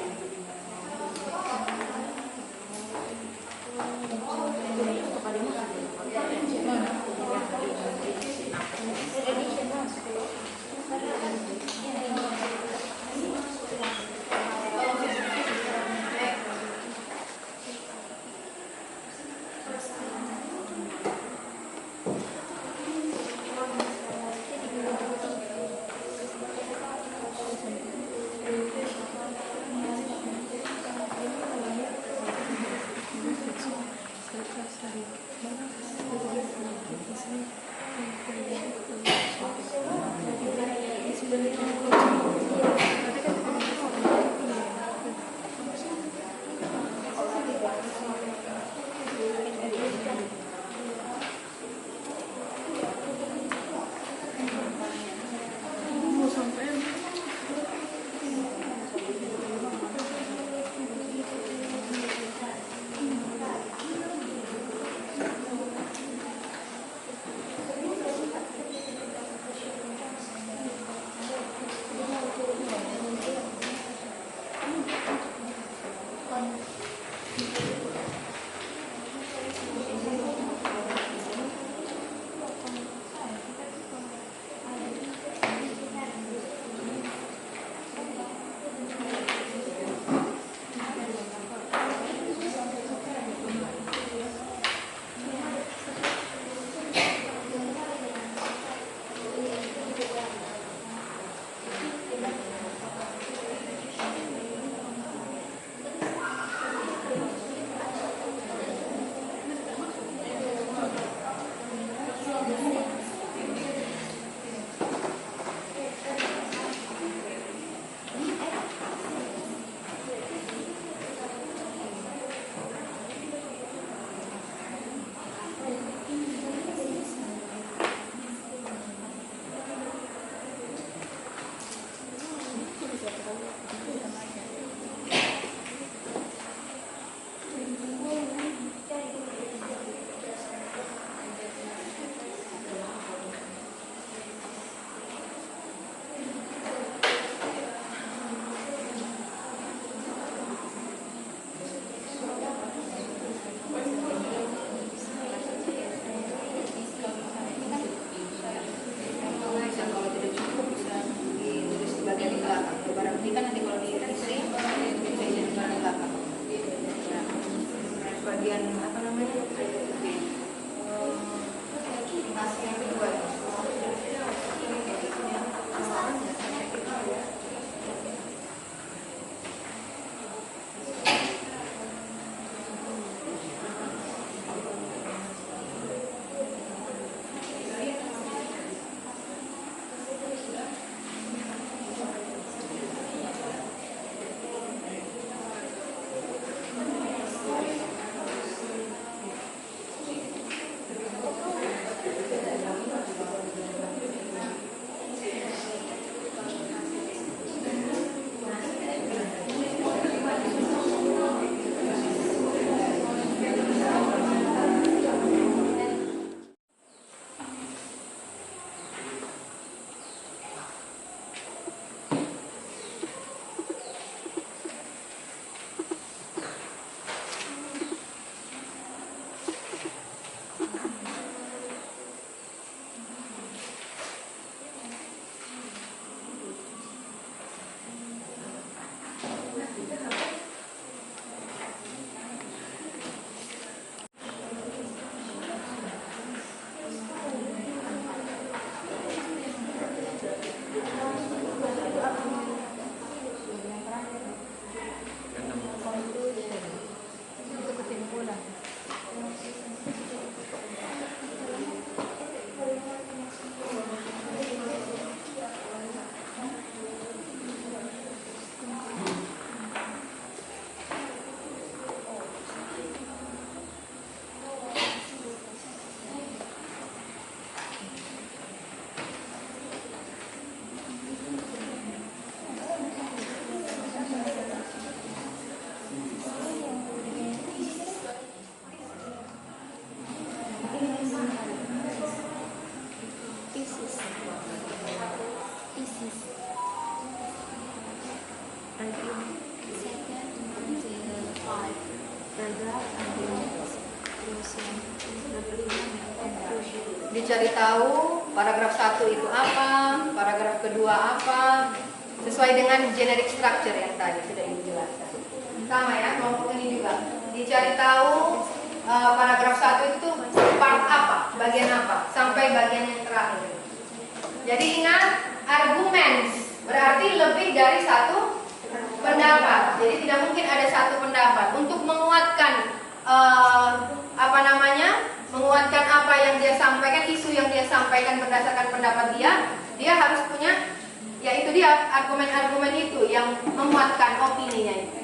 S2: Dicari tahu paragraf 1 itu apa, paragraf kedua apa, sesuai dengan generic structure yang tadi sudah Ibu jelaskan. Sama ya, kelompok ini juga. Dicari tahu paragraf 1 itu part apa, bagian apa, sampai bagian yang terakhir. Jadi ingat, arguments berarti lebih dari satu pendapat. Jadi tidak mungkin ada satu pendapat. Untuk menguatkan menguatkan apa yang dia sampaikan, isu yang dia sampaikan berdasarkan pendapat dia harus punya, yaitu dia argumen-argumen itu yang menguatkan opininya itu.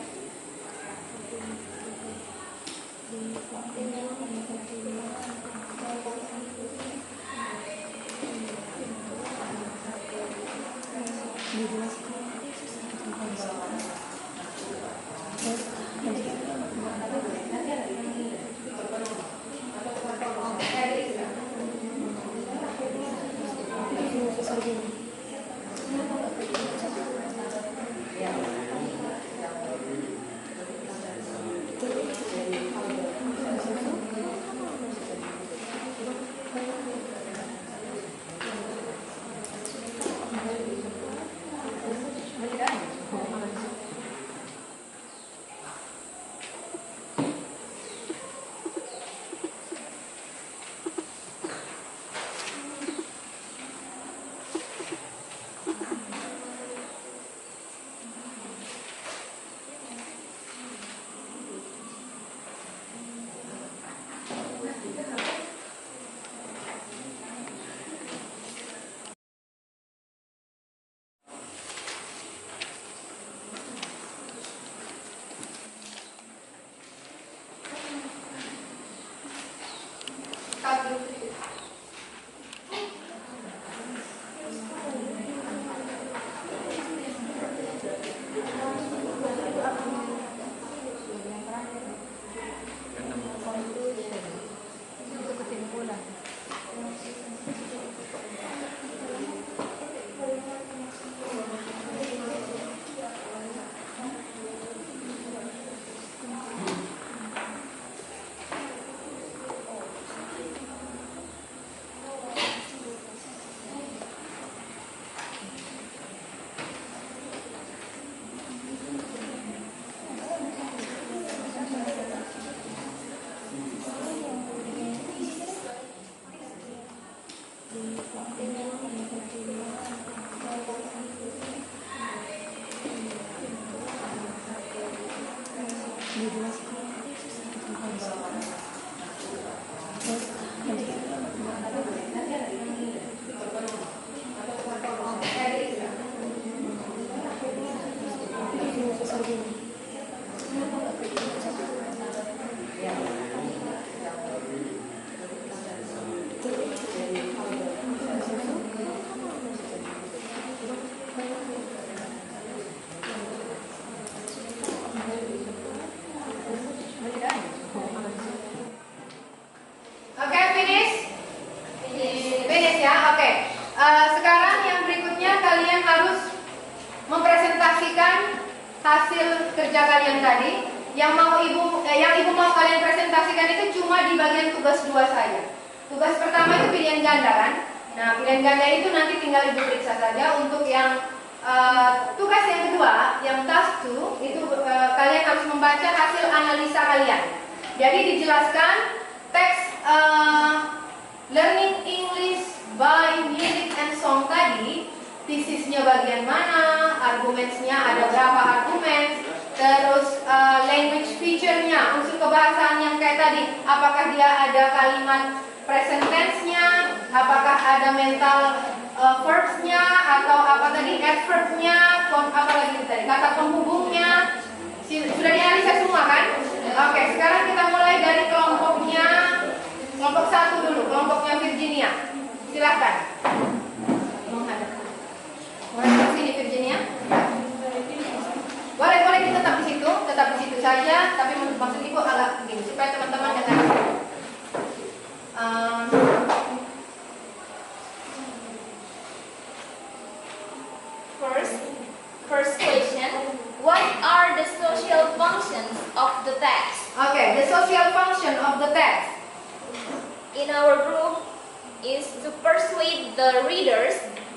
S2: Sekarang yang berikutnya kalian harus mempresentasikan hasil kerja kalian tadi. Yang ibu mau kalian presentasikan itu cuma di bagian tugas 2 saja. Tugas pertama itu pilihan ganda kan. Nah, pilihan ganda itu nanti tinggal ibu periksa saja. Untuk yang tugas yang kedua, yang task 2 itu kalian harus membaca hasil analisa kalian. Jadi dijelaskan teks learning English by music and song tadi, tesisnya bagian mana, argumentsnya ada berapa argumen, terus language feature-nya, unsur kebahasaan yang kayak tadi, apakah dia ada kalimat present tense-nya, apakah ada mental verbs-nya, atau apa tadi adverb-nya, apa lagi tadi, kata penghubungnya, sudah dianalisa semua kan? Oke, sekarang kita mulai dari kelompoknya, kelompok 1 dulu, kelompoknya Virginia. Silakan. Boleh ke sini Virginia? Boleh tetap di situ saja, tapi maksud ibu agak begini supaya teman-teman dengar.
S1: First question, what are the social functions of the text?
S2: Okay, the social function of the text.
S1: in our group is to persuade the readers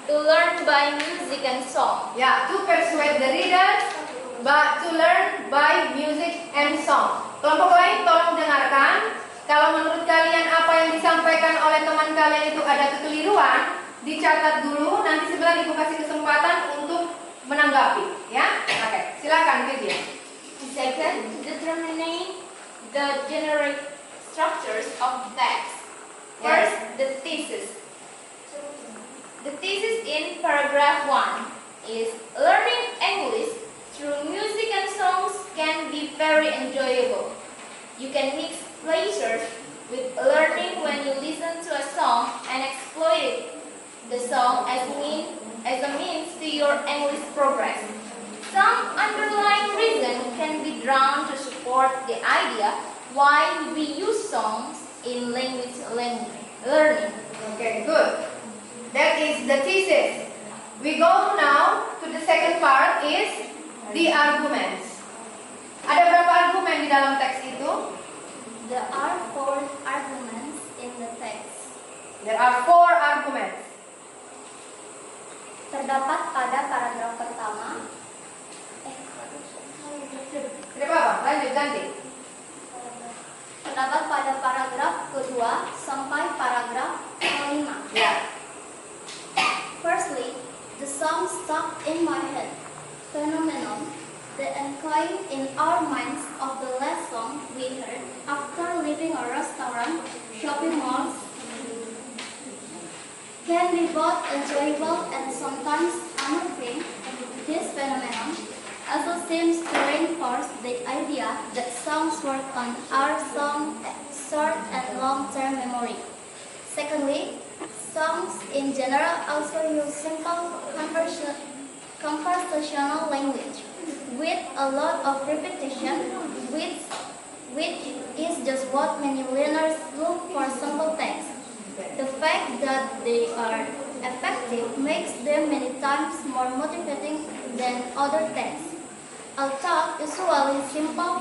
S1: to learn by music and song.
S2: Ya, to persuade the readers, but to learn by music and song. Kelompok lain tolong dengarkan. Kalau menurut kalian apa yang disampaikan oleh teman kalian itu ada kekeliruan, dicatat dulu. Nanti sebelah ibu kasih kesempatan untuk menanggapi. Ya, oke. Silakan Vivian.
S1: Second, determining the generic structures of text. First, the thesis. The thesis in paragraph 1 is learning English through music and songs can be very enjoyable. You can mix pleasure with learning when you listen to a song and exploit the song as a means to your English progress. Some underlying reason can be drawn to support the idea why we use songs in language learning.
S2: Okay, good. That is the thesis. We go now to the second part is the arguments. Ada berapa argumen di dalam teks itu?
S6: There are 4 arguments in the text.
S2: There are 4 arguments.
S6: Terdapat pada paragraf pertama.
S2: Tidak apa-apa, lanjut ganti.
S6: Terdapat pada paragraf kedua sampai paragraf kelima.
S2: Ya.
S6: Firstly, the song stuck in my head. Phenomenon, the echoing in our minds of the last song we heard after leaving a restaurant, shopping malls, can be both enjoyable and sometimes unnerving. This phenomenon also seems to reinforce the idea that songs work on our short and long-term memory. Secondly, songs in general also use simple conversational language with a lot of repetition, which is just what many learners look for simple text. The fact that they are effective makes them many times more motivating than other texts. Although usually simple,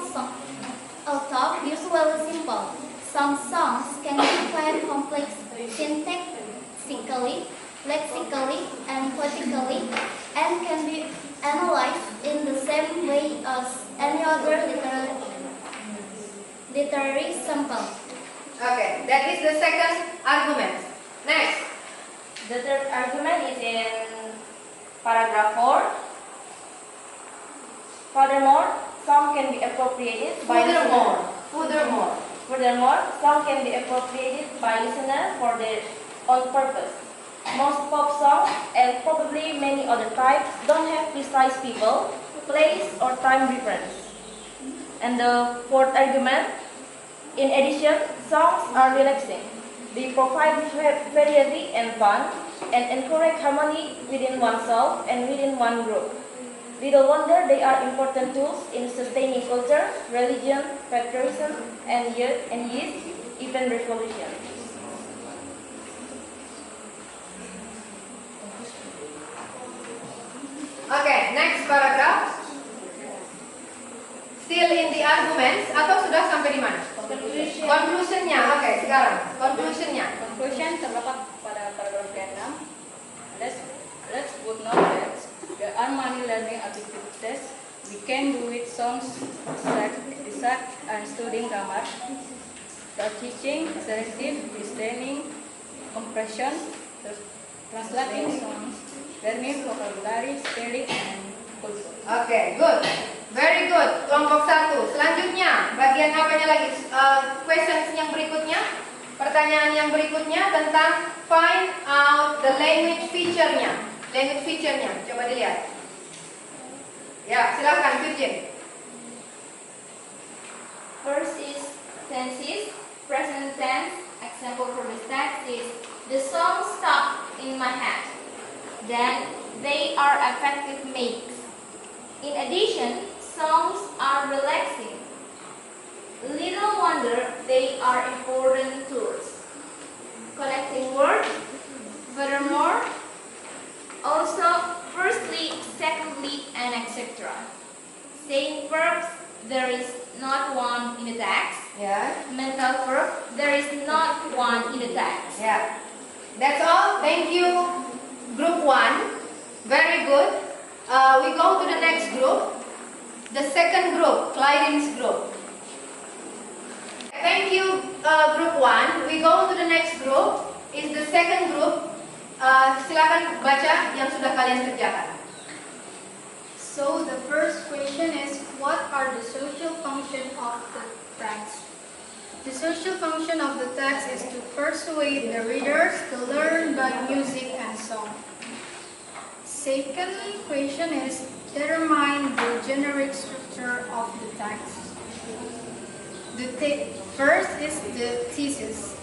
S6: some songs can be quite complex syntactically, lexically, and poetically, and can be analyzed in the same way as any other literary sample.
S2: Okay, that is the second argument. Next.
S1: The third argument is in paragraph 4. Furthermore, song can be appropriated by Furthermore, song can be appropriated by listeners for their own purpose. Most pop songs, and probably many other types, don't have precise people, place, or time reference. And the fourth argument, in addition, songs are relaxing. They provide variety and fun, and encourage harmony within oneself and within one group. Little wonder they are important tools in sustaining culture, religion, patriotism, and yes, even revolution.
S2: Okay, next paragraph. Still in the arguments atau sudah sampai di mana? Conclusion-nya. Oke, sekarang conclusion-nya.
S4: Conclusion terdapat pada paragraf ke-6. Let's would know that the Armani learning aptitude test we can do with songs, research, and studying grammar, the teaching, selective, listening, compression, translating songs, learning vocabulary, spelling, and culture.
S2: Oke, good. Very good. Kelompok 1. Selanjutnya, bagian apanya lagi? Questions yang berikutnya. Pertanyaan yang berikutnya tentang find out the language feature-nya. Language feature-nya. Coba dilihat. Ya, silakan Virgin.
S1: First is tenses, present tense. Example for this text is the song stuck in my head. Then they are effective makes. In addition, songs are relaxing. Little wonder they are important tools. Connecting words. Furthermore, also firstly, secondly, and etc. Saying verbs, there is not one in the text. text.
S2: Yeah.
S1: Mental verb, there is not one in the text.
S2: Yeah. That's all. Thank you, Group 1. Very good. We go to the next group. The second group, Clarin's group. Thank you, Group 1. We go to the next group. Is the second group. Silakan baca yang sudah kalian kerjakan.
S6: So the first question is, what are the social functions of the text? The social function of the text is to persuade the readers to learn by music and song. Second question is, determine the generic structure of the text. First is the thesis.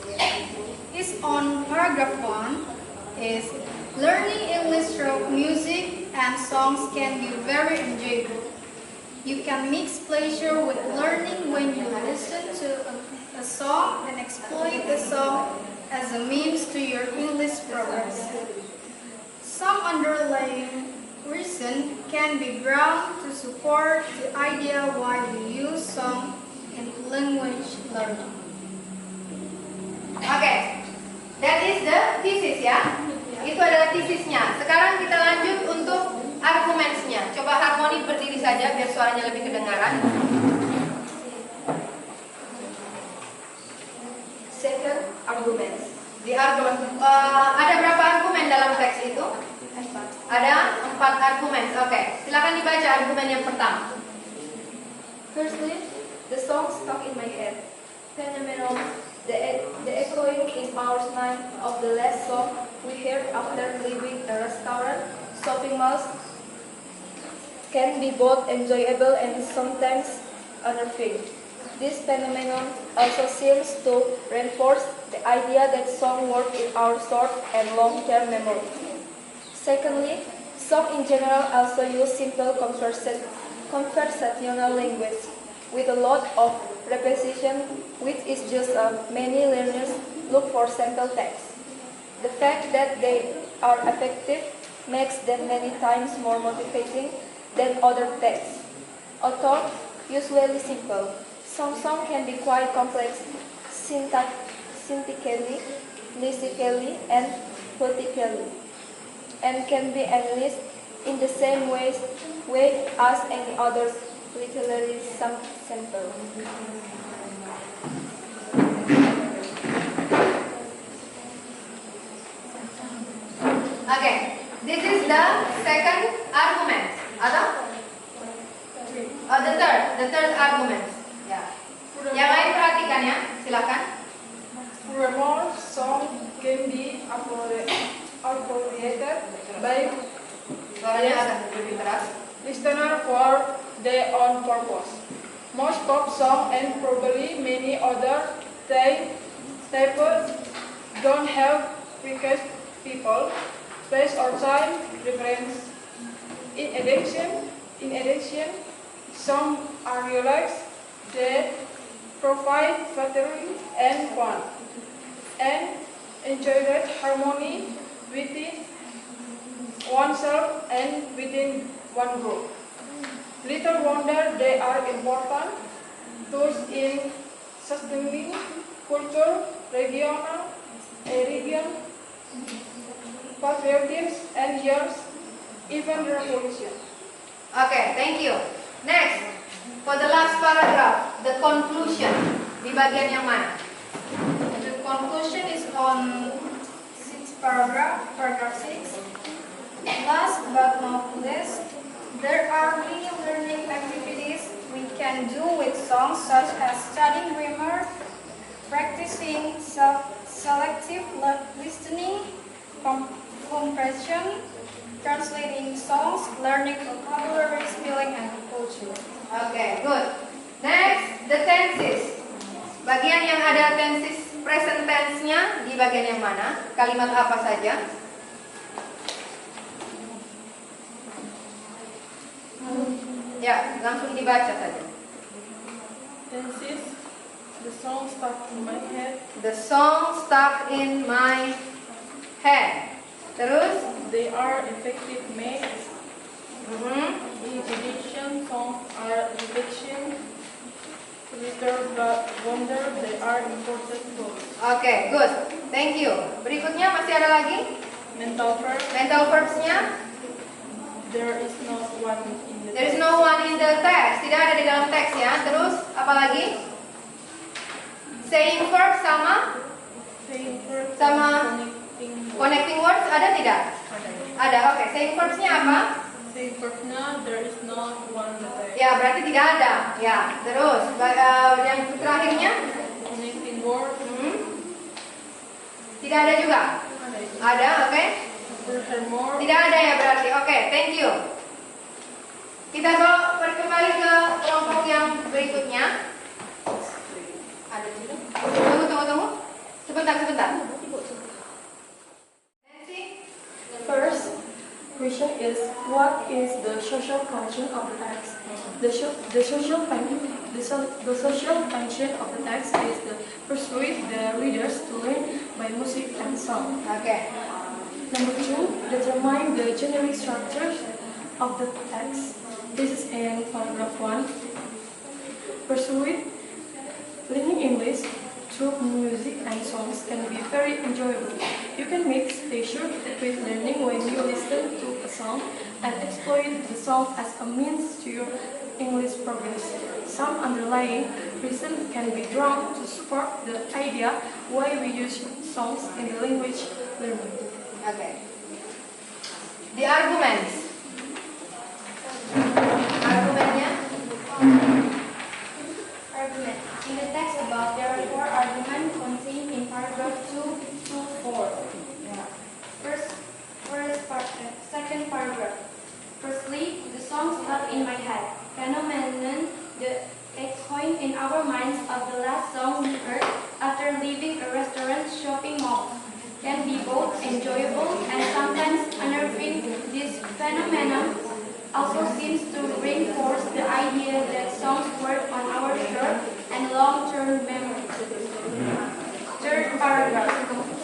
S6: Is on paragraph 1 is learning English through music and songs can be very enjoyable. You can mix pleasure with learning when you listen to a song and exploit the song as a means to your English progress. Some underlying reason can be brought to support the idea why we use song in language learning.
S2: Okay, that is the thesis ya. Itu adalah tesisnya. Sekarang kita lanjut untuk arguments-nya. Coba harmoni berdiri saja biar suaranya lebih kedengaran. Second arguments. Di argument. Ada berapa argumen dalam teks itu? Ada 4 argumen. Oke, silakan dibaca argumen yang pertama.
S1: Firstly, the song stuck in my head. Phenomenal. The echoing in our mind of the last song we heard after leaving a restaurant, shopping malls, can be both enjoyable and sometimes unnerving. This phenomenon also seems to reinforce the idea that song work in our short and long-term memory. Secondly, song in general also use simple conversational language with a lot of repetition, which is just many learners look for simple text. The fact that they are effective makes them many times more motivating than other texts. Although usually simple, some songs can be quite complex syntactically, lexically, and poetically, and can be analyzed in the same way as any other literary sample.
S2: Okay, this is the second argument. Atau? The third argument. Ya. Yang lain perhatikan ya, silakan.
S7: Furthermore, song can be appropriated by
S2: Suaranya agak lebih keras.
S7: listener for their own purpose. Most pop songs and probably many other staples don't have request people, space or time reference. In addition, some are realized that provide flattering and fun, and enjoyed harmony within oneself and within one group. Little wonder they are important tools in sustaining culture, region, patriotism, and years, even revolution.
S2: Okay, thank you. Next, for the last paragraph, the conclusion. Di bagian yang mana?
S6: The conclusion is on 6th paragraph 6. Last but not least, there are many learning activities we can do with songs, such as studying grammar, practicing selective listening, comprehension, translating songs, learning vocabulary, spelling, and culture.
S2: Okay, good. Next, the tenses. Bagian yang ada tenses present tense-nya di bagian yang mana? Kalimat apa saja? Ya, langsung dibaca saja.
S7: Tenses, the song stuck in my head.
S2: The song stuck in my head. Terus?
S7: They are effective mates.
S2: Mhm.
S7: In addition, songs are reflection little wonder they are important tools.
S2: Oke, good. Thank you. Berikutnya masih ada lagi?
S7: Mental verb,
S2: Mental verbs-nya?
S7: there is not one in the
S2: There is no one in the text. Tidak ada di dalam teks ya. Terus apa lagi? Saying verb sama
S7: saying verb,
S2: Sama
S7: connecting word.
S2: connecting words ada tidak? Ada. Oke. Saying verbs-nya apa?
S7: Saying verbnya, there is not one in the text.
S2: Ya, berarti tidak ada. Ya. Terus yang terakhirnya?
S7: Connecting word,
S2: Tidak ada juga. Ada, oke?
S7: furthermore,
S2: Tidak ada ya berarti. Oke, thank you. Kita kembali ke kelompok yang berikutnya. Ada juga. Tunggu. Sebentar. Nancy?
S7: first question is, what is the social function of the text? The social function of the text is to persuade the readers to learn by music and song.
S2: Oke.
S7: Number 2, determine the generic structure of the text. This is in paragraph 1. Persuade learning English through music and songs can be very enjoyable. You can mix pleasure with learning when you listen to a song and exploit the song as a means to your English progress. Some underlying reason can be drawn to support the idea why we use songs in the language learning.
S2: Oke. The arguments. Argumennya?
S1: Argument. In the text above, there are 4 arguments contained in paragraph 2 to 4. Second paragraph. Firstly, the song stuck in my head. Phenomenon the echoing in our minds of the last song we heard after leaving a restaurant shopping mall can be both enjoyable and sometimes unnerving. This phenomenon also seems to reinforce the idea that songs work on our short and long-term memory. Third paragraph.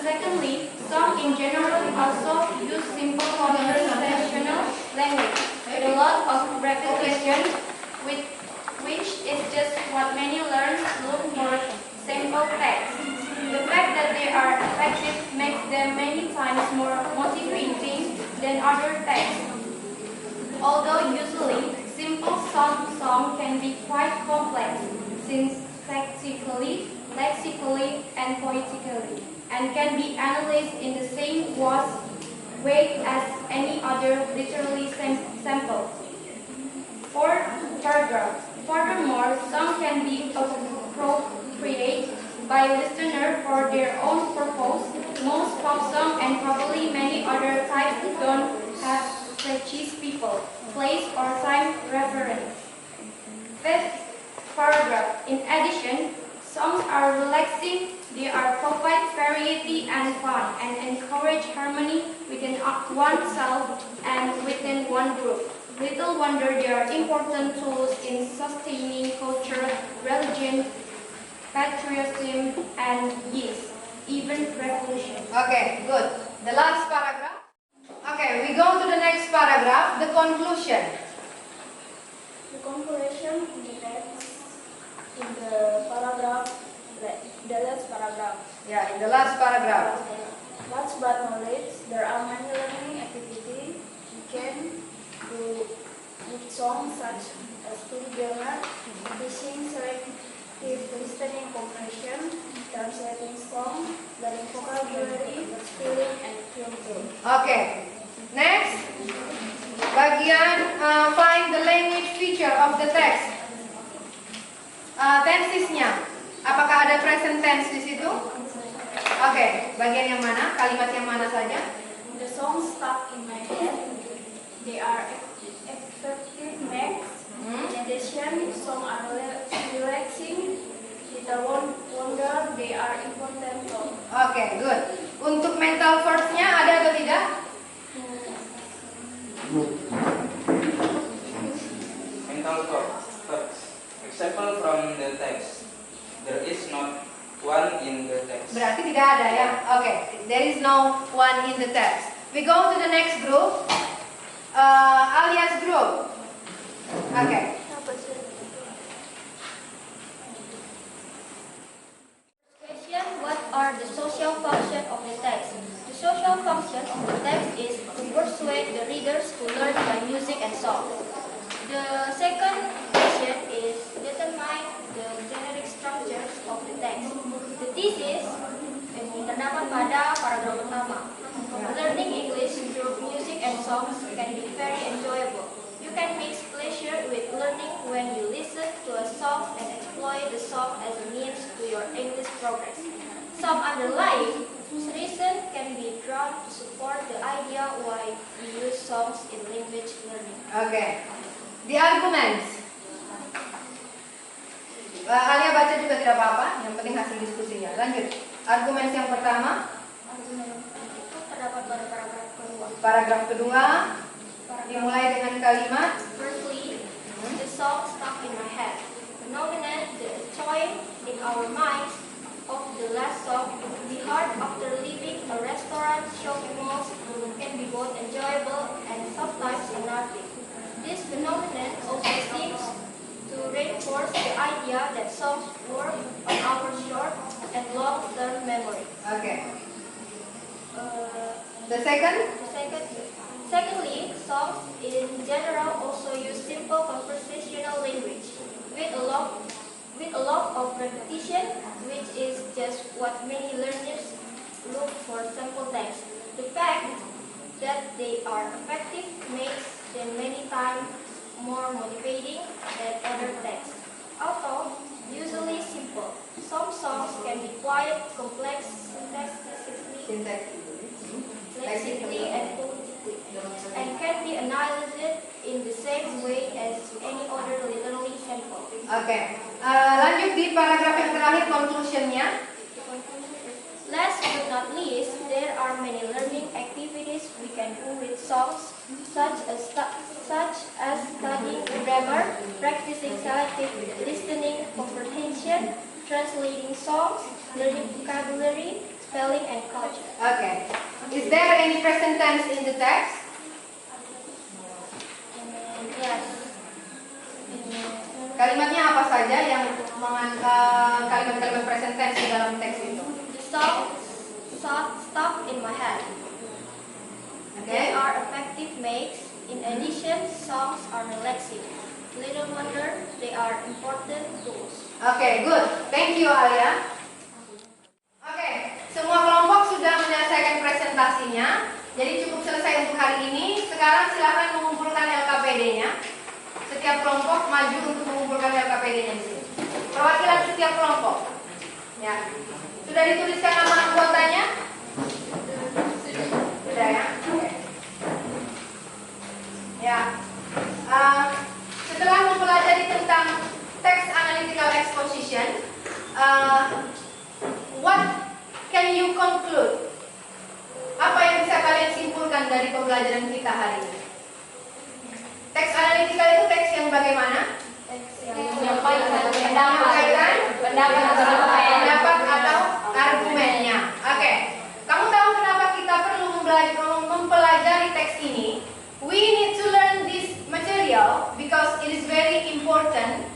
S1: Secondly, songs in general also use simple conversational language with a lot of repetition, which is just what many learners look for simple text. The fact that they are effective makes them many times more motivating than other texts. Although usually simple song can be quite complex, syntactically, lexically, and poetically, and can be analyzed in the same way as any other literary sample. Fourth paragraph. Furthermore, song can be appropriated by listeners for their own purpose. Most pop songs and probably many other types don't have precise people, place, or time reference. Fifth paragraph. In addition, songs are relaxing. They are provide variety and fun, and encourage harmony within oneself and within one group. Little wonder they are important tools in sustaining culture, religion, patriotism, and yes, even revolution.
S2: Okay, good. The last paragraph. Okay, we go to the next paragraph, the conclusion.
S8: The conclusion in the text in the paragraph, the last paragraph.
S2: Yeah, in the last paragraph.
S8: Last but not least, there are many learning activities you can do with songs such as study grammar, teaching selective listening comprehension, translating song, learning vocabulary, spelling, and film too.
S2: Okay. Next, bagian find the language feature of the text. Tensesnya, apakah ada present tense di situ? Oke, bagian yang mana? Kalimat yang mana saja?
S8: The songs stuck in my head. They are effective mix. In addition, songs are relaxing. Little wonder they are important too.
S2: Oke, good. Untuk mental verbs-nya ada atau tidak?
S9: Mental verbs. Example from the text. There is not one in the text.
S2: Berarti tidak ada ya? Oke, there is no one in the text. We go to the next group. Alias group. Oke.
S1: progress. Some underlying reason can be drawn to support the idea why we use songs in language learning.
S2: Okay. The arguments. Alia baca juga tidak apa-apa, yang penting hasil diskusinya. Lanjut. Argumen yang pertama.
S1: Argumen itu terdapat pada paragraf kedua.
S2: Paragraf kedua dimulai dengan kalimat
S1: Firstly, the song stuck in my head. Phenomenon the toy in our minds of the last song, the heart after leaving a restaurant, shopping malls can be both enjoyable and sometimes annoying. This phenomenon also seems to reinforce the idea that songs work on our short and long-term memory.
S2: Okay. The second?
S1: Secondly, songs in general also use simple conversational language with a lot of repetition, which is just what many learners look for simple text. The fact that they are effective makes them many times more motivating than other texts. Although usually simple, some songs can be quite complex lexically and politically, and can be analyzed in the same way as any other literary sample.
S2: Oke. Lanjut di paragraf yang terakhir, conclusionnya.
S1: Last but not least, there are many learning activities we can do with songs, such as studying grammar, practicing selective listening comprehension, translating songs, learning vocabulary, spelling, and culture.
S2: Okay. Is there any present tense in the text?
S1: Yes.
S2: Kalimatnya apa saja yang kalimat-kalimat present tense di dalam teks itu?
S1: The songs stuck in my head. They are effective makes. In addition, songs are relaxing. Little wonder they are important tools.
S2: Okay, good. Thank you, Alia. Okay, semua kelompok sudah menyelesaikan presentasinya. Jadi cukup selesai untuk hari ini. Sekarang silakan mengumpulkan LKPD-nya. Setiap kelompok maju untuk mengumpulkan LKPD-nya di sini. Perwakilan setiap kelompok. Ya. Sudah dituliskan nama anggotanya? Sudah ya. Oke. Ya. Setelah mempelajari tentang text analytical exposition, what can you conclude? Apa yang bisa kalian simpulkan dari pembelajaran kita hari ini? Teks analytical itu teks yang bagaimana? Pendapat atau argumennya. Oke. Kamu tahu kenapa kita perlu mempelajari teks ini? We need to learn this material because it is very important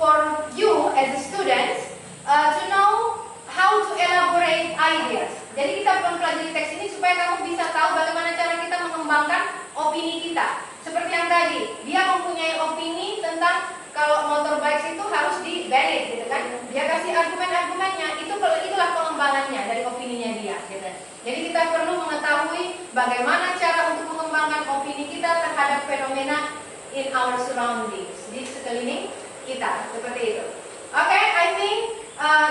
S2: for you as a student to know how to elaborate ideas. Jadi kita perlu mempelajari teks ini supaya kamu bisa tahu bagaimana cara kita mengembangkan opini kita. Seperti yang tadi, dia mempunyai opini tentang kalau motorbike itu harus di-ban gitu kan. Dia kasih argumen-argumennya, itulah pengembangannya dari opininya dia gitu. Jadi kita perlu mengetahui bagaimana cara untuk mengembangkan opini kita terhadap fenomena in our surroundings, di sekeliling kita, seperti itu. Okay, I think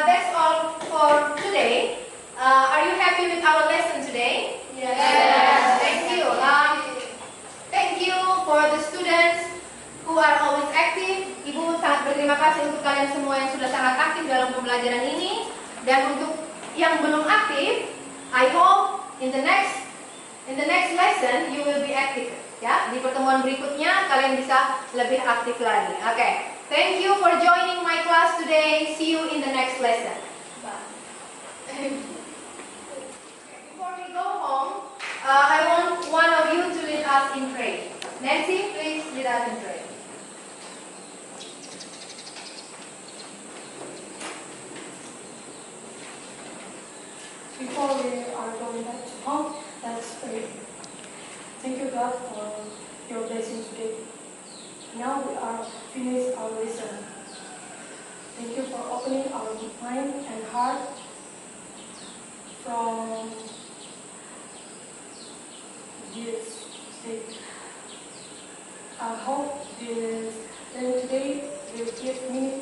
S2: that's all for today. Are you happy with our lesson today? Yes. Thank you. Thank you for the students who are always active. Ibu sangat berterima kasih untuk kalian semua yang sudah sangat aktif dalam pembelajaran ini. Dan untuk yang belum aktif, I hope in the next lesson you will be active. Ya, di pertemuan berikutnya kalian bisa lebih aktif lagi. Okay. Thank you for joining my class today. See you in the next lesson. Bye. Before we go home, I want one of you to lead us in prayer. Nancy, please lead us in prayer.
S7: Before we are going back to home, let's pray. Thank you, God, for your blessing today. Now we are finished our lesson. Thank you for opening our mind and heart from this state. I hope this lesson today will give me